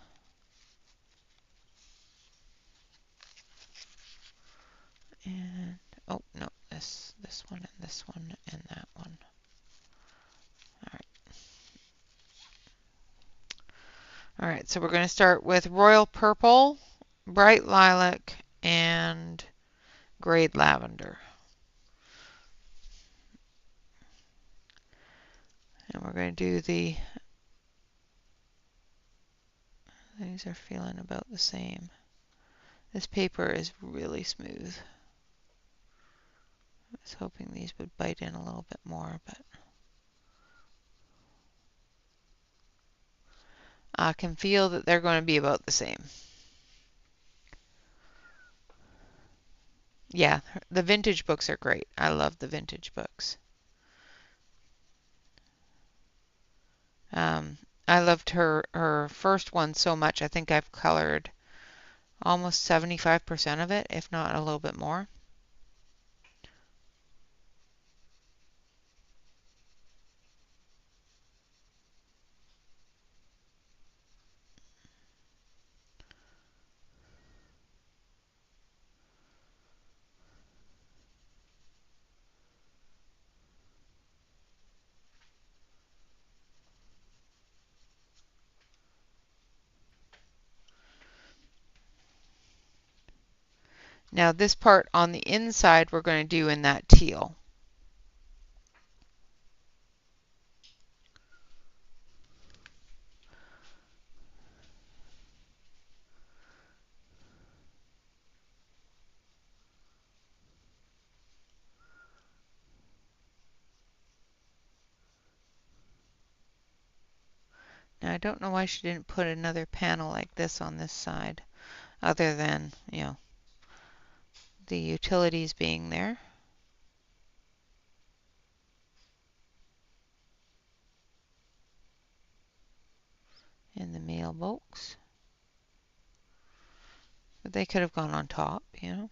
And oh no, this one and this one and that one. All right, so we're going to start with royal purple, bright lilac, and grayed lavender. And we're going to do these are feeling about the same. This paper is really smooth. I was hoping these would bite in a little bit more, but I can feel that they're going to be about the same. Yeah, the vintage books are great. I love the vintage books. I loved her first one so much. I think I've colored almost 75% of it, if not a little bit more. Now this part on the inside we're going to do in that teal. Now I don't know why she didn't put another panel like this on this side, other than, you know, the utilities being there. And the mailbox. But they could have gone on top, you know.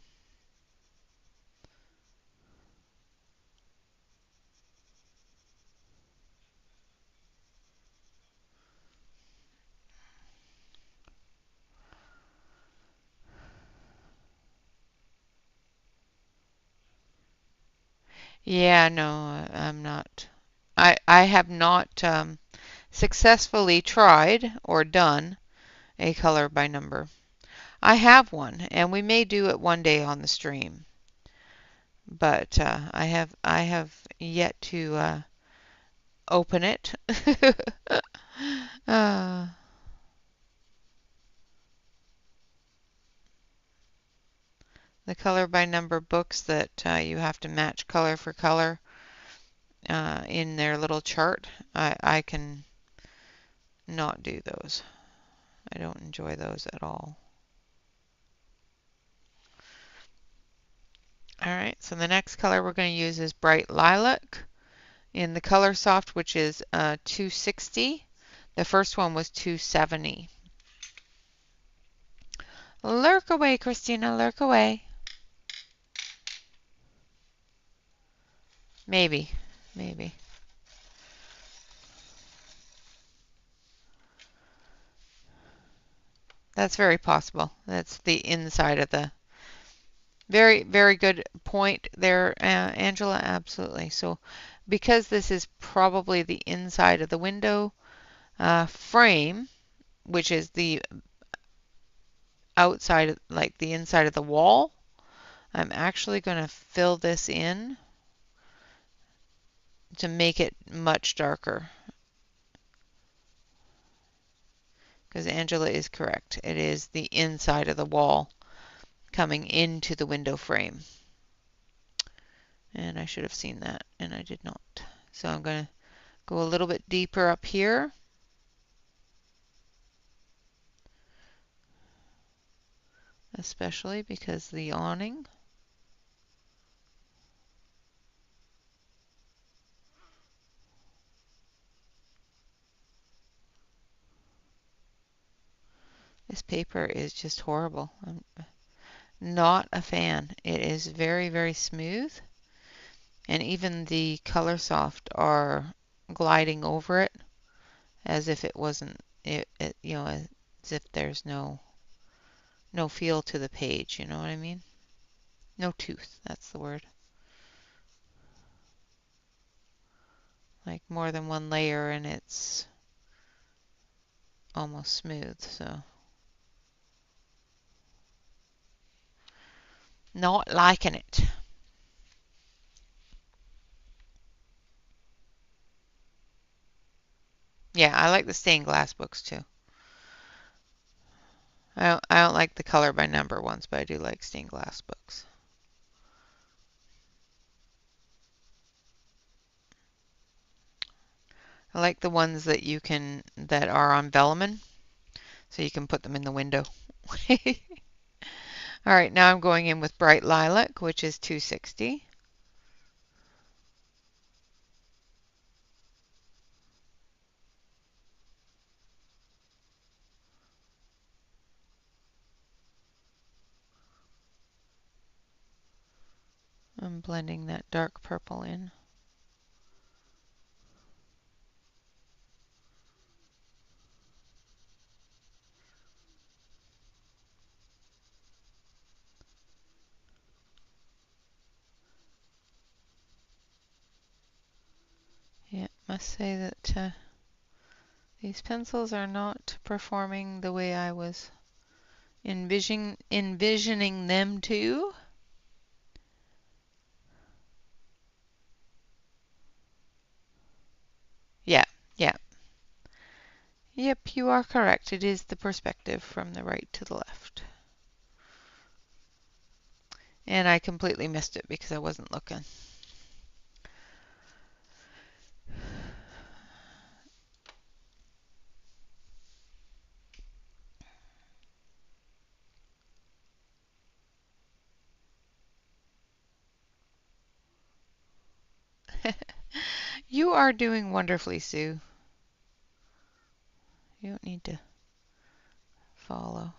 Yeah, no, I'm not. I have not successfully tried or done a color by number. I have one, and we may do it one day on the stream. but I have yet to open it. uh, the color by number books that you have to match color for color in their little chart. I can not do those. I don't enjoy those at all. Alright, so the next color we're going to use is Bright Lilac in the color soft, which is 260. The first one was 270. Lurk away, Christina, lurk away. Maybe, maybe. That's very possible. That's the inside of the... Very, very good point there, Angela. Absolutely. So because this is probably the inside of the window frame, which is the outside, like the inside of the wall, I'm actually going to fill this in to make it much darker. Because Angela is correct. It is the inside of the wall coming into the window frame. And I should have seen that, and I did not. So I'm going to go a little bit deeper up here. Especially because the awning. This paper is just horrible. I'm not a fan. It is very, very smooth. And even the color soft are gliding over it as if it wasn't, you know, as if there's no feel to the page, you know what I mean? No tooth, that's the word. Like more than one layer and it's almost smooth, so not liking it. Yeah, I like the stained glass books too. I don't like the color by number ones, but I do like stained glass books. I like the ones that that are on vellum, so you can put them in the window. All right, now I'm going in with Bright Lilac, which is 260. I'm blending that dark purple in. Yeah, must say that these pencils are not performing the way I was envisioning them to. Yeah, yeah. Yep, you are correct. It is the perspective from the right to the left. And I completely missed it because I wasn't looking. You are doing wonderfully, Sue. You don't need to follow.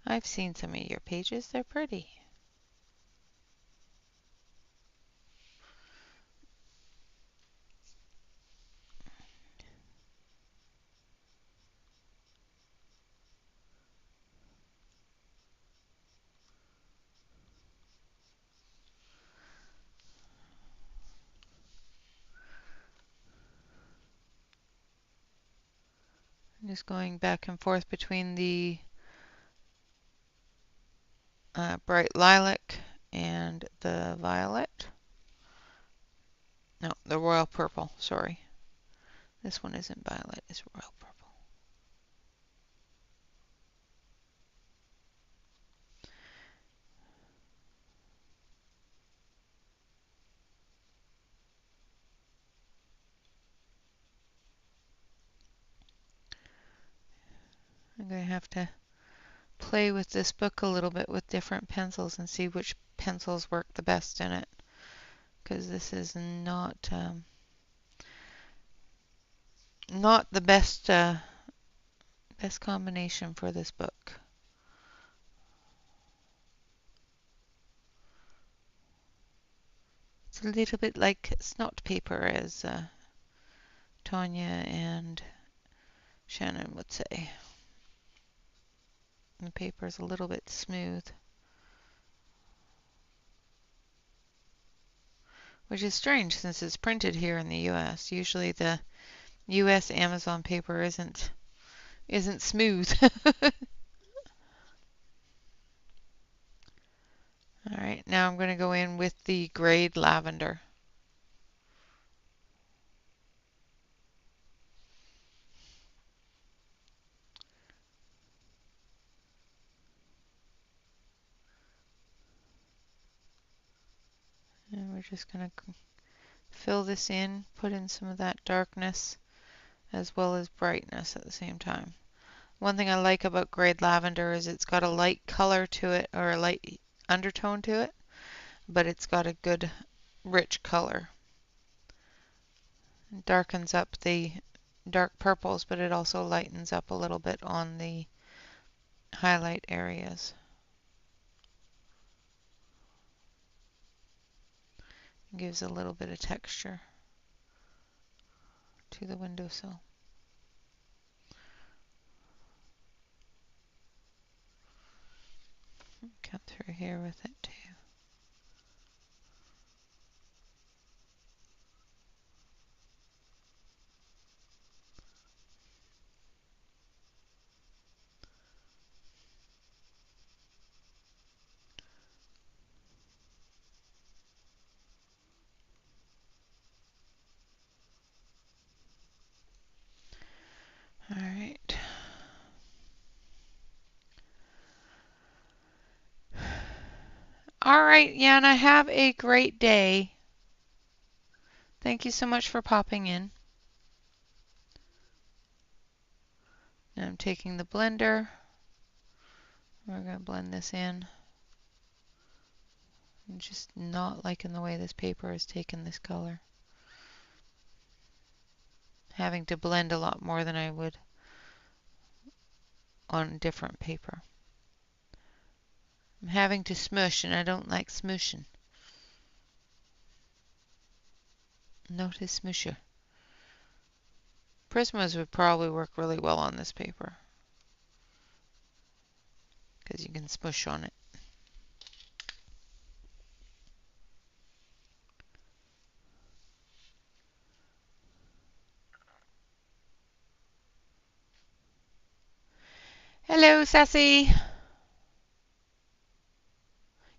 I've seen some of your pages. They're pretty. I'm just going back and forth between the bright lilac and the violet. No, the royal purple, sorry. This one isn't violet, it's royal purple. I'm going to have to play with this book a little bit with different pencils and see which pencils work the best in it, because this is not the best combination for this book. It's a little bit like snot paper, as Tanya and Shannon would say. The paper is a little bit smooth, which is strange since it's printed here in the US. Usually the US Amazon paper isn't smooth. All right, now I'm going to go in with the grayed lavender. And we're just going to fill this in, put in some of that darkness as well as brightness at the same time. One thing I like about grayed lavender is it's got a light color to it, or a light undertone to it, but it's got a good rich color. It darkens up the dark purples, but it also lightens up a little bit on the highlight areas. It gives a little bit of texture to the windowsill. Come through here with it too. All right. All right, Yana, have a great day. Thank you so much for popping in. Now I'm taking the blender. We're going to blend this in. I'm just not liking the way this paper has taken this color. Having to blend a lot more than I would on different paper. I'm having to smush, and I don't like smushing. Not a smusher. Prismas would probably work really well on this paper, because you can smush on it. Hello, Sassy.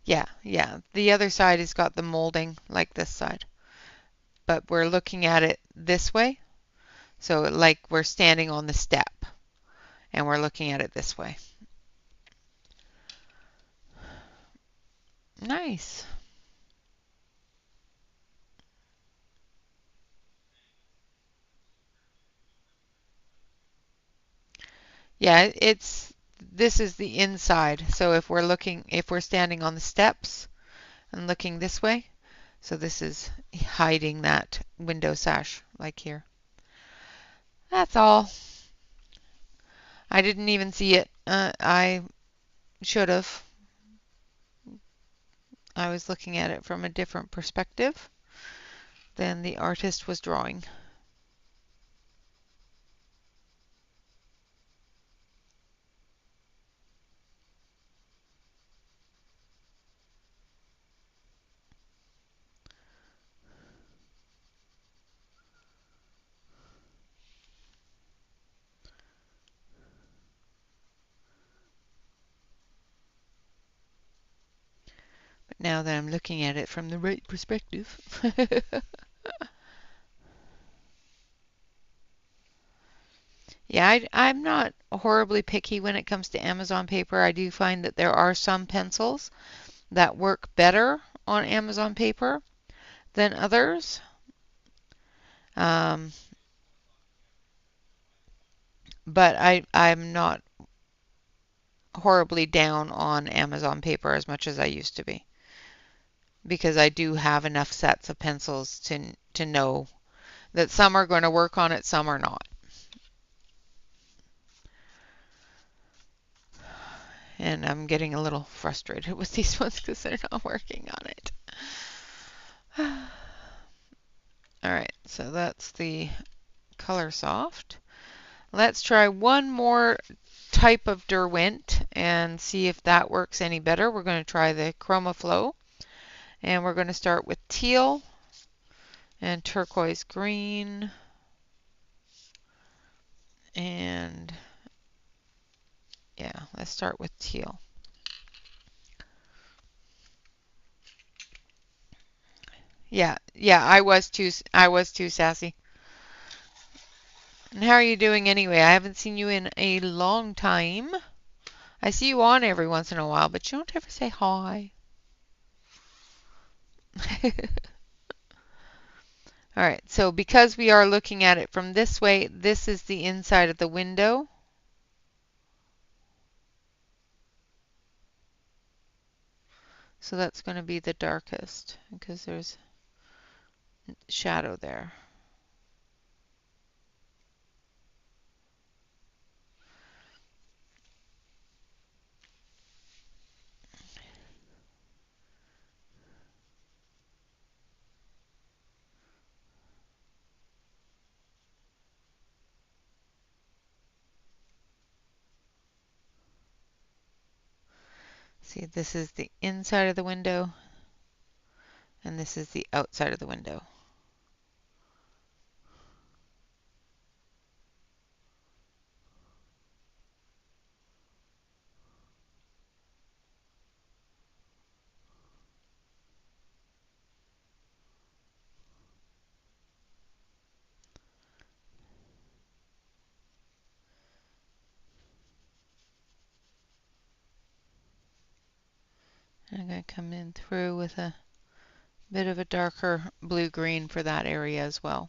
Yeah. The other side has got the molding like this side. But we're looking at it this way. So like we're standing on the step and we're looking at it this way. Nice. Yeah, this is the inside. So if we're standing on the steps and looking this way, so this is hiding that window sash like here. That's all. I didn't even see it. I should have. I was looking at it from a different perspective than the artist was drawing. now that I'm looking at it from the right perspective. Yeah, I'm not horribly picky when it comes to Amazon paper. I do find that there are some pencils that work better on Amazon paper than others. Um, but I'm not horribly down on Amazon paper as much as I used to be, because I do have enough sets of pencils to know that some are going to work on it, some are not. And I'm getting a little frustrated with these ones because they're not working on it. All right, so that's the Color Soft. Let's try one more type of Derwent and see if that works any better. We're going to try the Chroma Flow, and we're going to start with teal and turquoise green and yeah, let's start with teal. Yeah, I was too sassy. And how are you doing anyway? I haven't seen you in a long time. I see you on every once in a while, but you don't ever say hi. All right, so because we are looking at it from this way, this is the inside of the window. So that's going to be the darkest because there's shadow there. See, this is the inside of the window, and this is the outside of the window. I'm going to come in through with a bit of a darker blue-green for that area as well.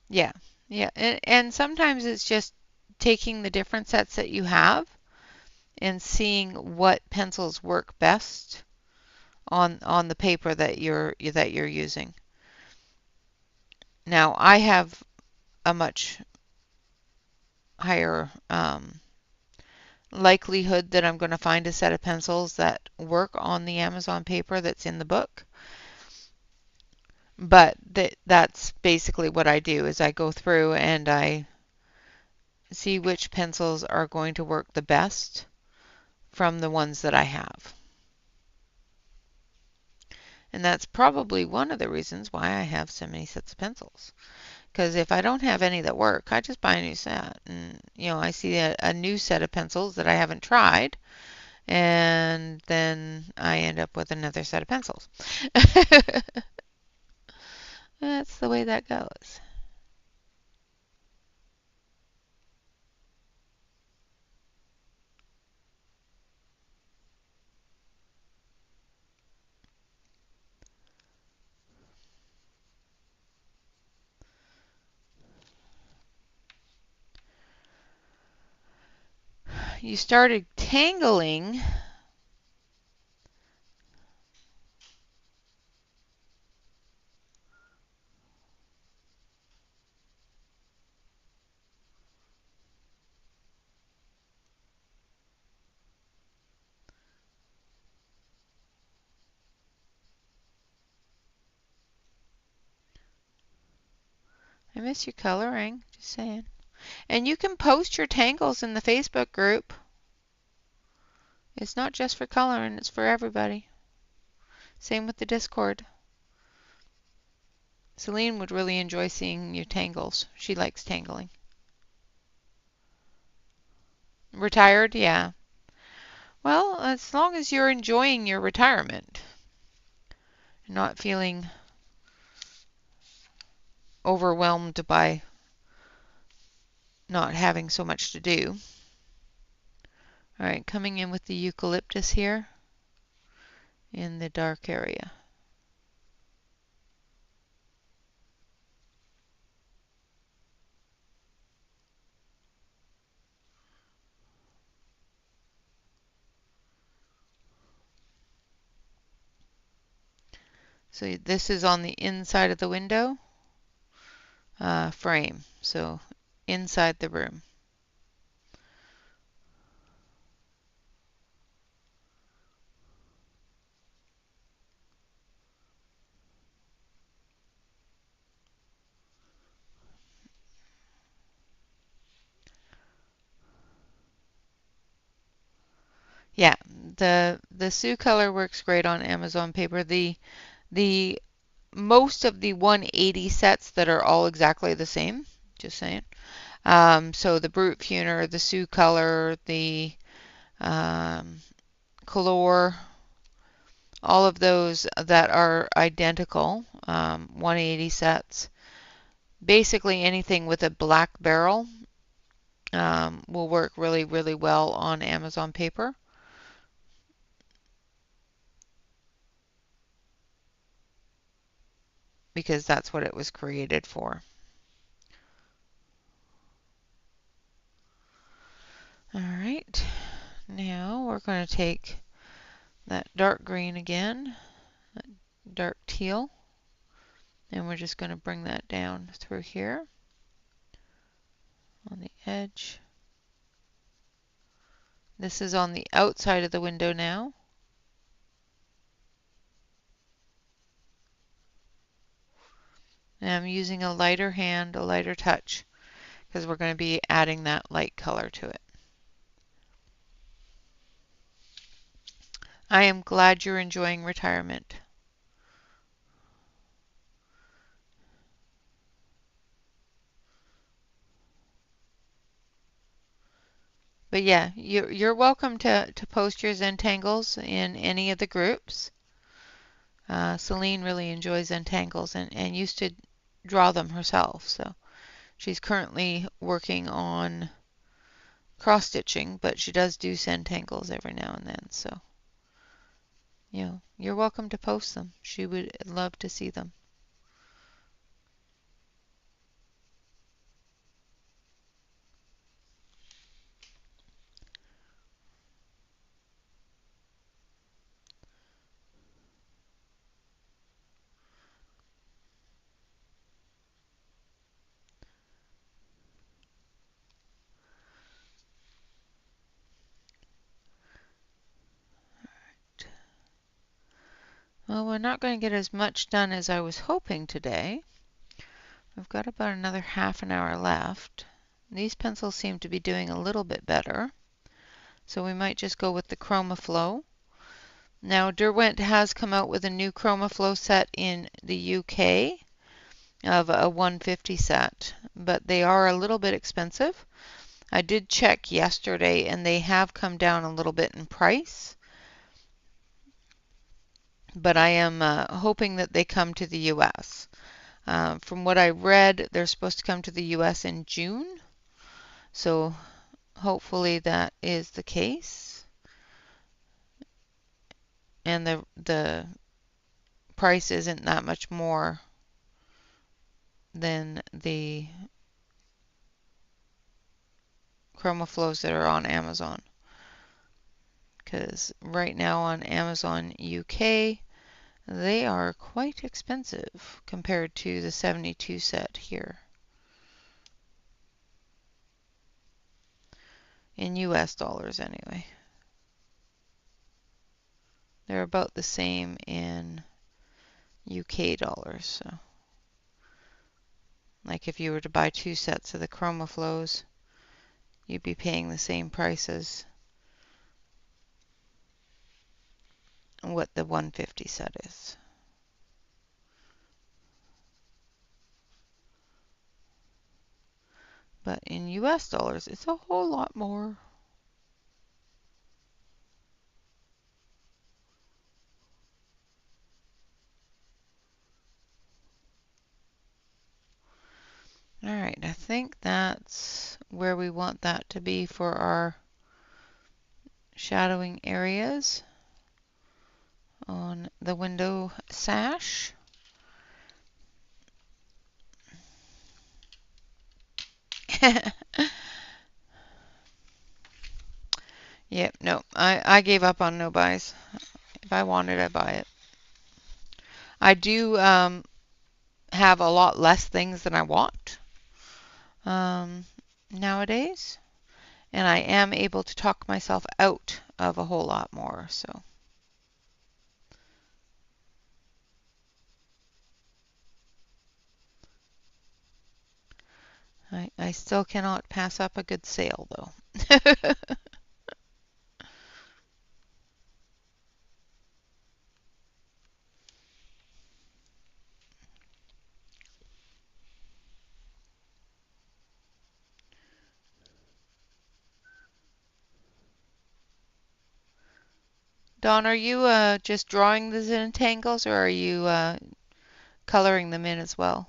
Yeah, and sometimes it's just taking the different sets that you have and seeing what pencils work best on the paper that you're using. Now, I have a much higher likelihood that I'm going to find a set of pencils that work on the Amazon paper that's in the book. But that's basically what I do is I go through and I see which pencils are going to work the best from the ones that I have. And that's probably one of the reasons why I have so many sets of pencils. Because if I don't have any that work, I just buy a new set. And, I see a new set of pencils that I haven't tried, and then I end up with another set of pencils. That's the way that goes. You started tangling. I miss your coloring, just saying. And you can post your tangles in the Facebook group. It's not just for coloring, it's for everybody. Same with the Discord. Celine would really enjoy seeing your tangles. She likes tangling. Retired? Yeah. Well, as long as you're enjoying your retirement and not feeling overwhelmed by not having so much to do. All right, coming in with the eucalyptus here in the dark area. So this is on the inside of the window frame, so inside the room. Yeah, the Sioux color works great on Amazon paper. The most of the 180 sets that are all exactly the same, just saying. So the Brute Funer, the Sioux color, the Color, all of those that are identical, 180 sets. Basically anything with a black barrel will work really, really well on Amazon paper. Because that's what it was created for. All right, now we're going to take that dark green again, that dark teal, and we're just going to bring that down through here on the edge. This is on the outside of the window now. And I'm using a lighter hand, a lighter touch, because we're going to be adding that light color to it. I am glad you're enjoying retirement. But yeah, you're welcome to post your Zentangles in any of the groups. Celine really enjoys Zentangles and used to draw them herself. So she's currently working on cross stitching, but she does do Zentangles every now and then. So you're welcome to post them. She would love to see them. Well, we're not going to get as much done as I was hoping today. We've got about another half an hour left. These pencils seem to be doing a little bit better, so we might just go with the ChromaFlow. Now, Derwent has come out with a new ChromaFlow set in the UK of a 150 set, but they are a little bit expensive. I did check yesterday and they have come down a little bit in price, but I am hoping that they come to the US. From what I read, they're supposed to come to the US in June, so hopefully that is the case. And the price isn't that much more than the ChromaFlows that are on Amazon. Because right now on Amazon UK, they are quite expensive compared to the 72 set here. In US dollars anyway. They're about the same in UK dollars. So, like if you were to buy 2 sets of the ChromaFlows, you'd be paying the same price as what the 150 set is. But in US dollars, it's a whole lot more. All right, I think that's where we want that to be for our shadowing areas on the window sash. Yep, no, I gave up on no buys. If I want it, I buy it. I do have a lot less things than I want nowadays, and I am able to talk myself out of a whole lot more. So I still cannot pass up a good sale, though. Dawn, are you just drawing the Zenitangles, or are you coloring them in as well?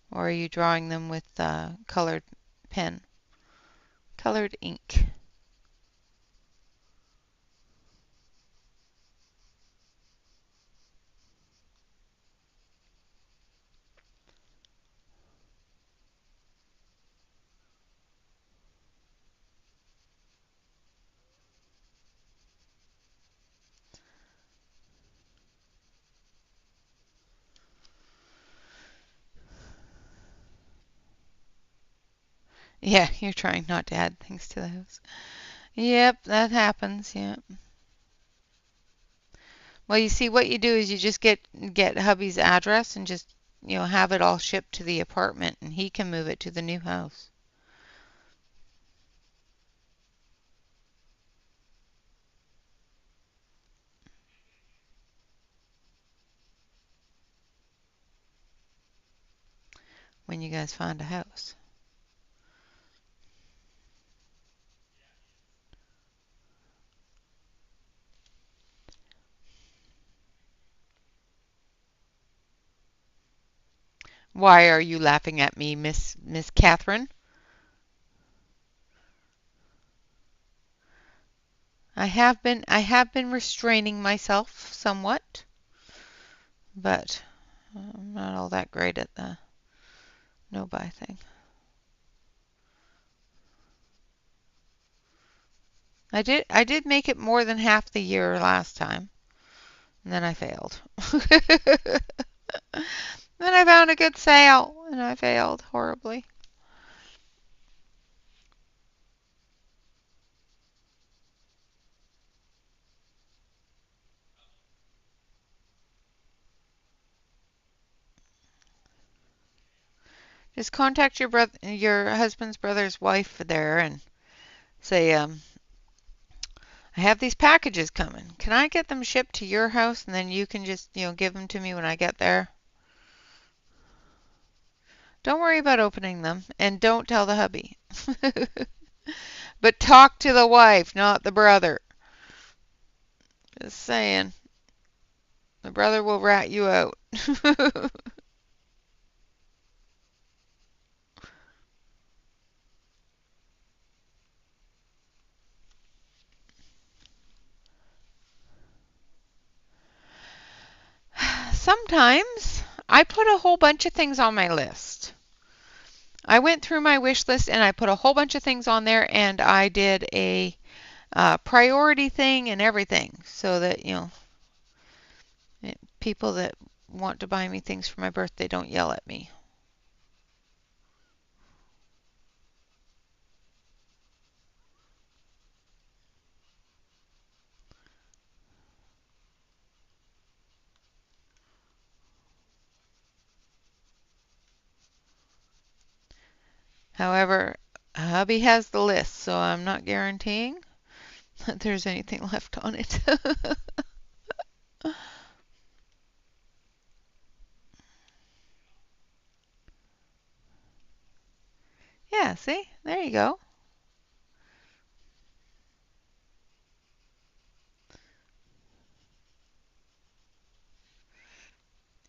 Or are you drawing them with colored pen? Colored ink. Yeah, you're trying not to add things to the house. Yep, that happens. Yep. Well, you see, what you do is you just get hubby's address and just, have it all shipped to the apartment, and he can move it to the new house. When you guys find a house. Why are you laughing at me, Miss Catherine? I have been restraining myself somewhat, but I'm not all that great at the no buy thing. I did make it more than half the year last time, and then I failed. Then I found a good sale, and I failed horribly. Just contact your husband's brother's wife there, and say, I have these packages coming. Can I get them shipped to your house, and then you can just, give them to me when I get there? Don't worry about opening them, and don't tell the hubby. But talk to the wife, not the brother. Just saying. The brother will rat you out. Sometimes I put a whole bunch of things on my list. I went through my wish list and I put a whole bunch of things on there, and I did a priority thing and everything so that, people that want to buy me things for my birthday don't yell at me. However, hubby has the list, so I'm not guaranteeing that there's anything left on it. Yeah, see? There you go.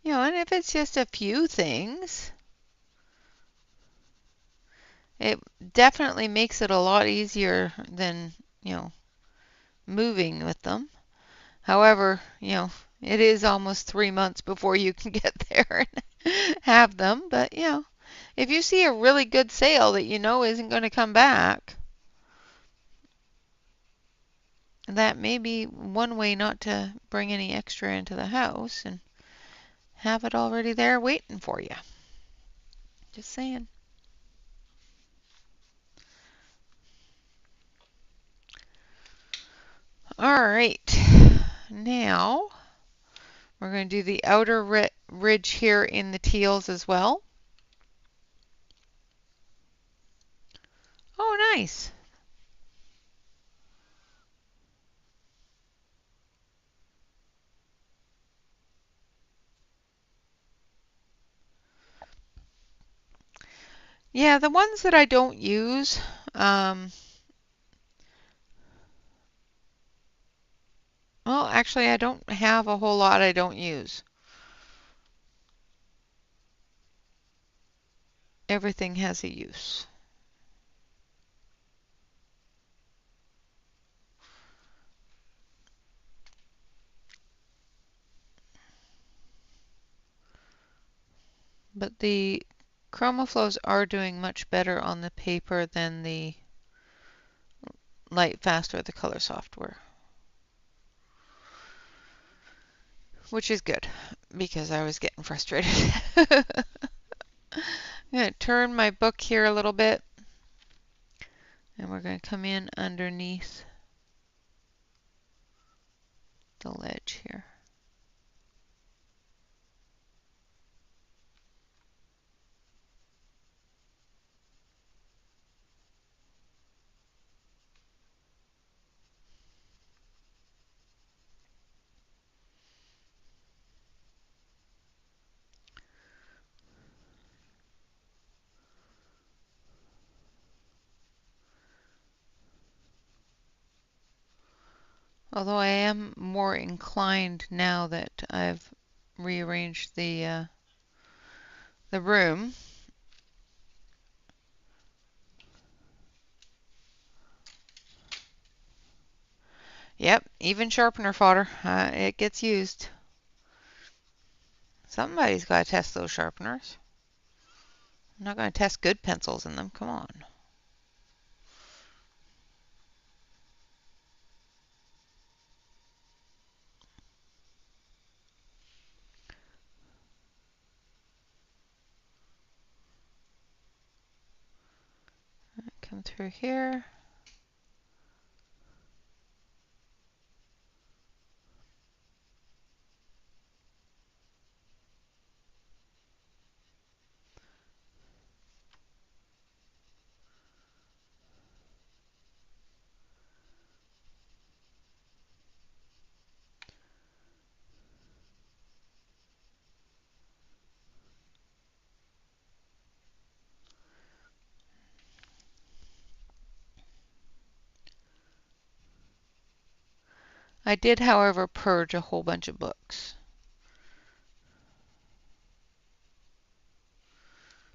You know, and if it's just a few things, it definitely makes it a lot easier than, you know, moving with them. However, you know, it is almost 3 months before you can get there and have them. But, you know, if you see a really good sale that you know isn't going to come back, that may be one way not to bring any extra into the house and have it already there waiting for you. Just saying. All right. Now we're going to do the outer ridge here in the teals as well. Oh, nice. Yeah, the ones that I don't use, um, well, actually, I don't have a whole lot I don't use. Everything has a use. But the ChromaFlows are doing much better on the paper than the Lightfast or the color software, which is good because I was getting frustrated. I'm going to turn my book here a little bit and we're going to come in underneath the ledge here. Although I am more inclined now that I've rearranged the room. Yep, even sharpener fodder. It gets used. Somebody's got to test those sharpeners. I'm not going to test good pencils in them. Come on. Come through here. I did, however, purge a whole bunch of books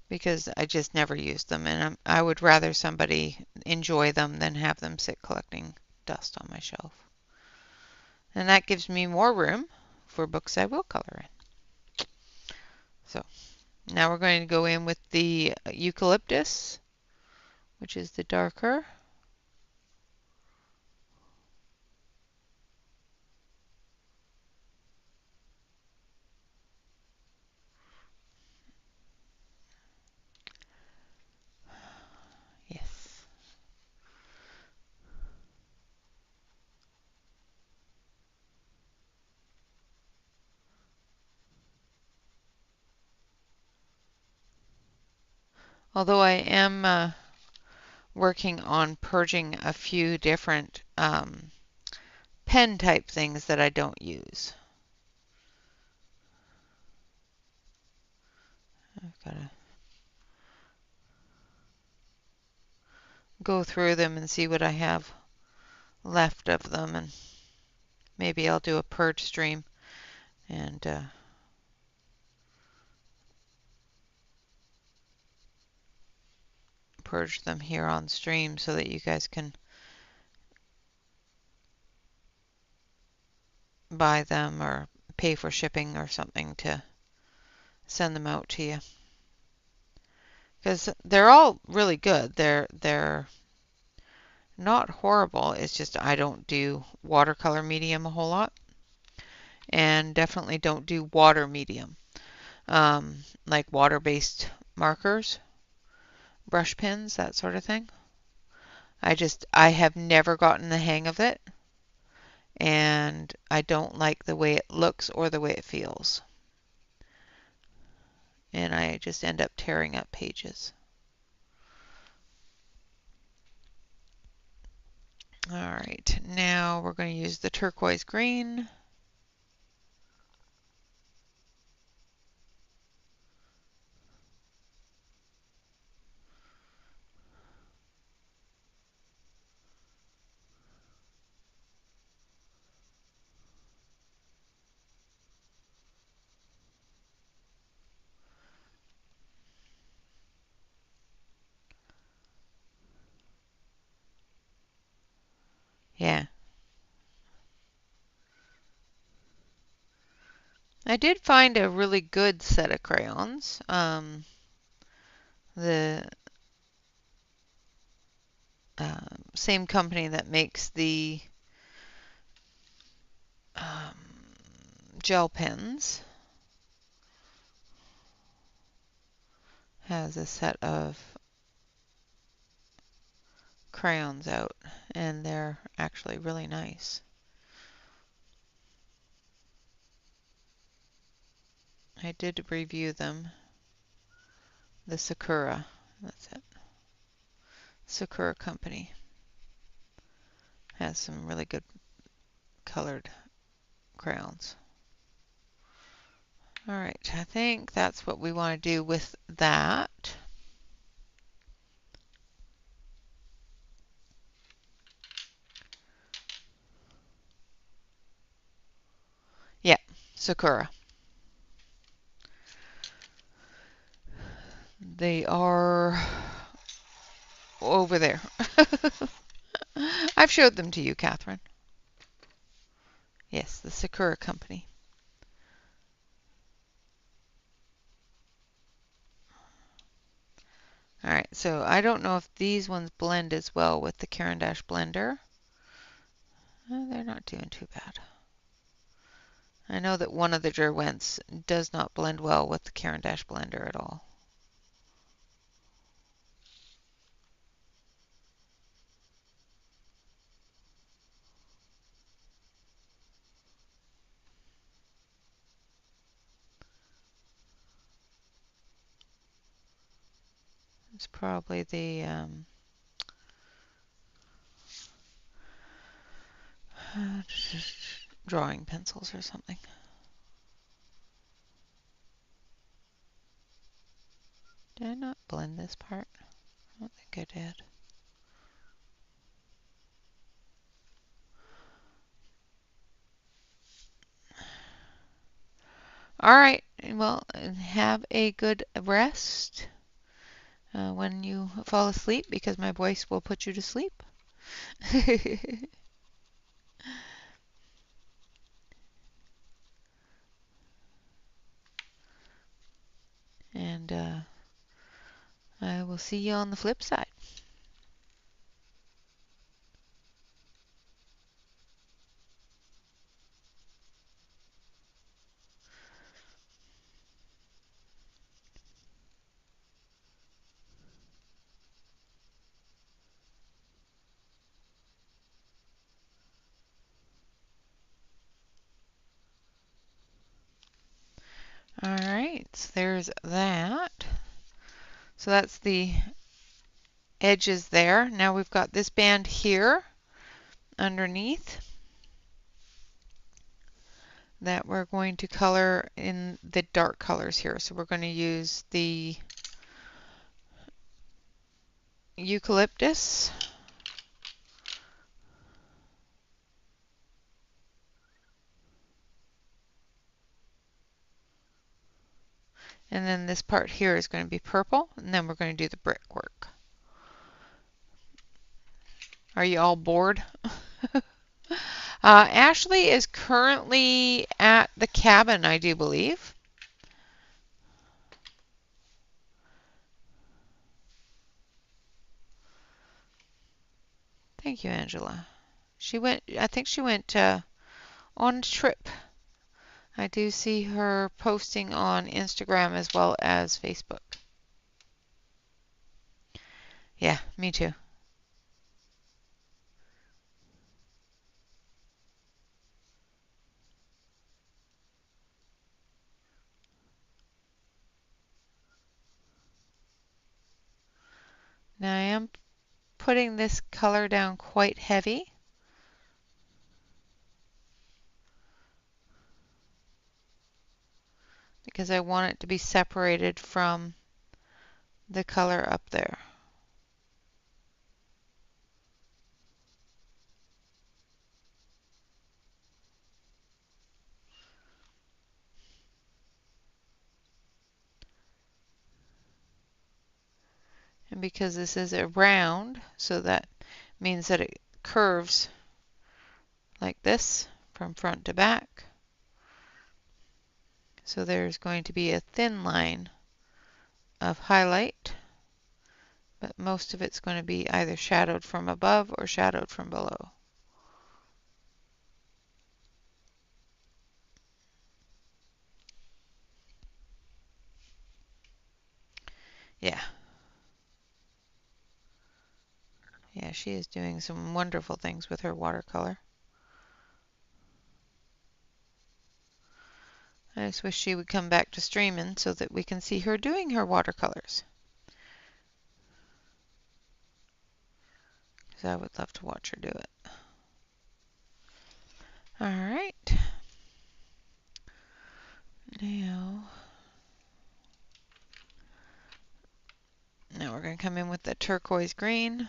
because I just never used them, and I would rather somebody enjoy them than have them sit collecting dust on my shelf. And that gives me more room for books I will color in. So now we're going to go in with the eucalyptus, which is the darker. Yes. Although I am working on purging a few different pen type things that I don't use. I've got to go through them and see what I have left of them, and maybe I'll do a purge stream and purge them here on stream so that you guys can buy them or pay for shipping or something to send them out to you. Because they're all really good. They're not horrible. It's just I don't do watercolor medium a whole lot, and definitely don't do water medium. Like water-based markers, brush pens, that sort of thing. I have never gotten the hang of it, and I don't like the way it looks or the way it feels. And I just end up tearing up pages. All right, now we're going to use the turquoise green. Yeah. I did find a really good set of crayons. The same company that makes the um, gel pens has a set of crayons out, and they're actually really nice. I did review them. The Sakura, that's it. Sakura company has some really good colored crayons. All right, I think that's what we want to do with that. Yeah, Sakura. They are over there. I've showed them to you, Catherine. Yes, the Sakura company. All right, so I don't know if these ones blend as well with the Caran d'Ache blender. They're not doing too bad. I know that one of the Derwents does not blend well with the Caran d'Ache blender at all. It's probably the drawing pencils or something. Did I not blend this part? I don't think I did. All right, well, have a good rest when you fall asleep, because my voice will put you to sleep. And I will see you on the flip side. All right, so there's that. So that's the edges there. Now we've got this band here underneath that we're going to color in the dark colors here. So we're going to use the eucalyptus. And then this part here is going to be purple, and then we're going to do the brickwork. Are you all bored? Ashley is currently at the cabin, I do believe. Thank you, Angela. I think she went on a trip. I do see her posting on Instagram as well as Facebook. Yeah, me too. Now I am putting this color down quite heavy. Because I want it to be separated from the color up there. And because this is a round, so that means that it curves like this from front to back. So there's going to be a thin line of highlight, but most of it's going to be either shadowed from above or shadowed from below. Yeah. Yeah, she is doing some wonderful things with her watercolor. I just wish she would come back to streaming so that we can see her doing her watercolors. Because I would love to watch her do it. Alright. Now we're going to come in with the turquoise green.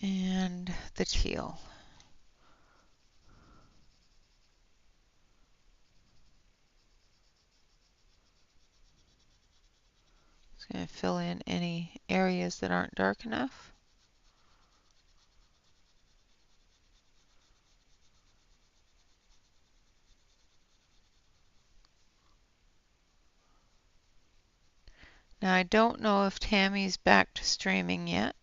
And the teal. Just going to fill in any areas that aren't dark enough. Now I don't know if Tammy's back to streaming yet,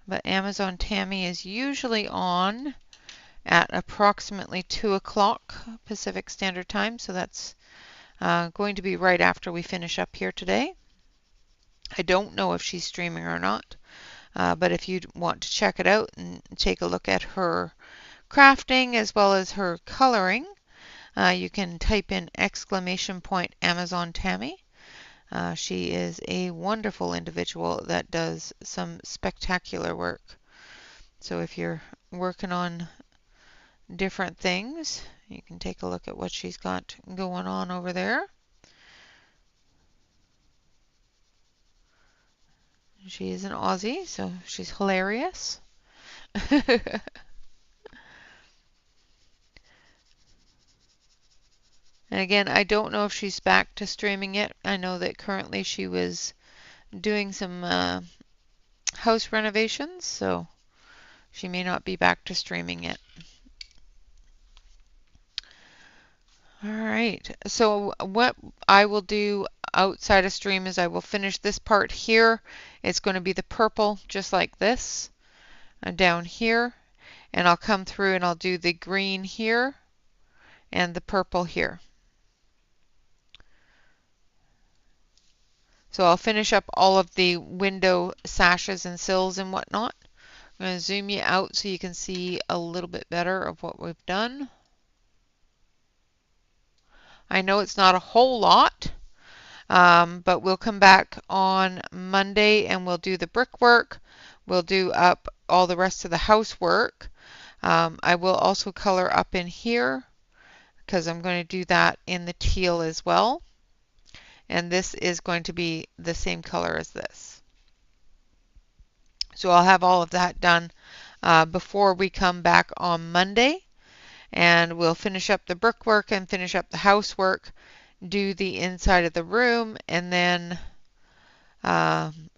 but Amazon Tammy is usually on at approximately 2 o'clock Pacific Standard Time, so that's going to be right after we finish up here today. I don't know if she's streaming or not, but if you want to check it out and take a look at her crafting as well as her coloring, you can type in !Amazon Tammy. She is a wonderful individual that does some spectacular work. So if you're working on different things, you can take a look at what she's got going on over there. She is an Aussie, so she's hilarious. And again, I don't know if she's back to streaming yet. I know that currently she was doing some house renovations, so she may not be back to streaming yet. All right, so what I will do outside of stream is I will finish this part here. It's going to be the purple just like this down here, and I'll come through and I'll do the green here and the purple here. So I'll finish up all of the window sashes and sills and whatnot I'm going to zoom you out so you can see a little bit better of what we've done. I know it's not a whole lot, but we'll come back on Monday and we'll do the brickwork. We'll do up all the rest of the housework. I will also color up in here because I'm going to do that in the teal as well. And this is going to be the same color as this. So I'll have all of that done before we come back on Monday. And we'll finish up the brickwork and finish up the housework, do the inside of the room, and then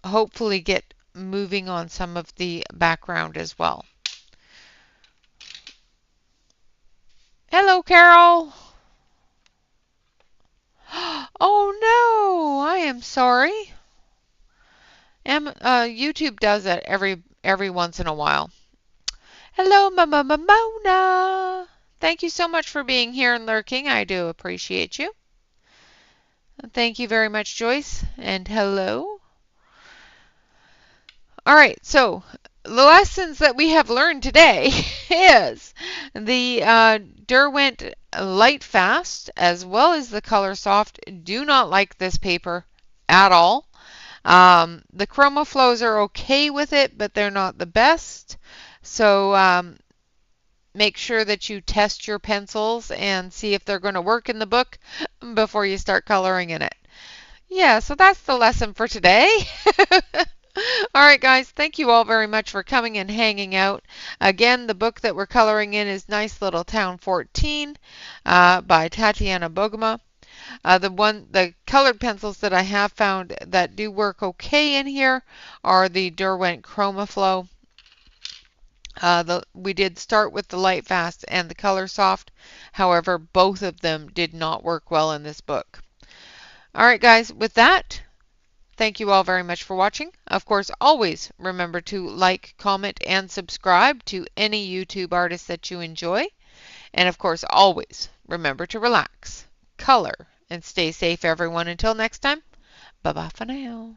hopefully get moving on some of the background as well. Hello, Carol. Oh no, I am sorry. YouTube does it every once in a while. Hello, Mona. Thank you so much for being here and lurking. I do appreciate you. Thank you very much, Joyce. And hello. All right, so the lessons that we have learned today is the Derwent Lightfast as well as the Color Soft do not like this paper at all. The Chroma Flows are okay with it, but they're not the best. So make sure that you test your pencils and see if they're going to work in the book before you start coloring in it. Yeah, so that's the lesson for today. All right, guys, thank you all very much for coming and hanging out. Again, the book that we're coloring in is Nice Little Town 14 by Tatiana Bogoma. The colored pencils that I have found that do work okay in here are the Derwent Chroma Flow. We did start with the Lightfast and the Color Soft. However, both of them did not work well in this book. All right, guys, with that, thank you all very much for watching. Of course, always remember to like, comment, and subscribe to any YouTube artist that you enjoy. And of course, always remember to relax, color, and stay safe, everyone. Until next time, bye-bye for now.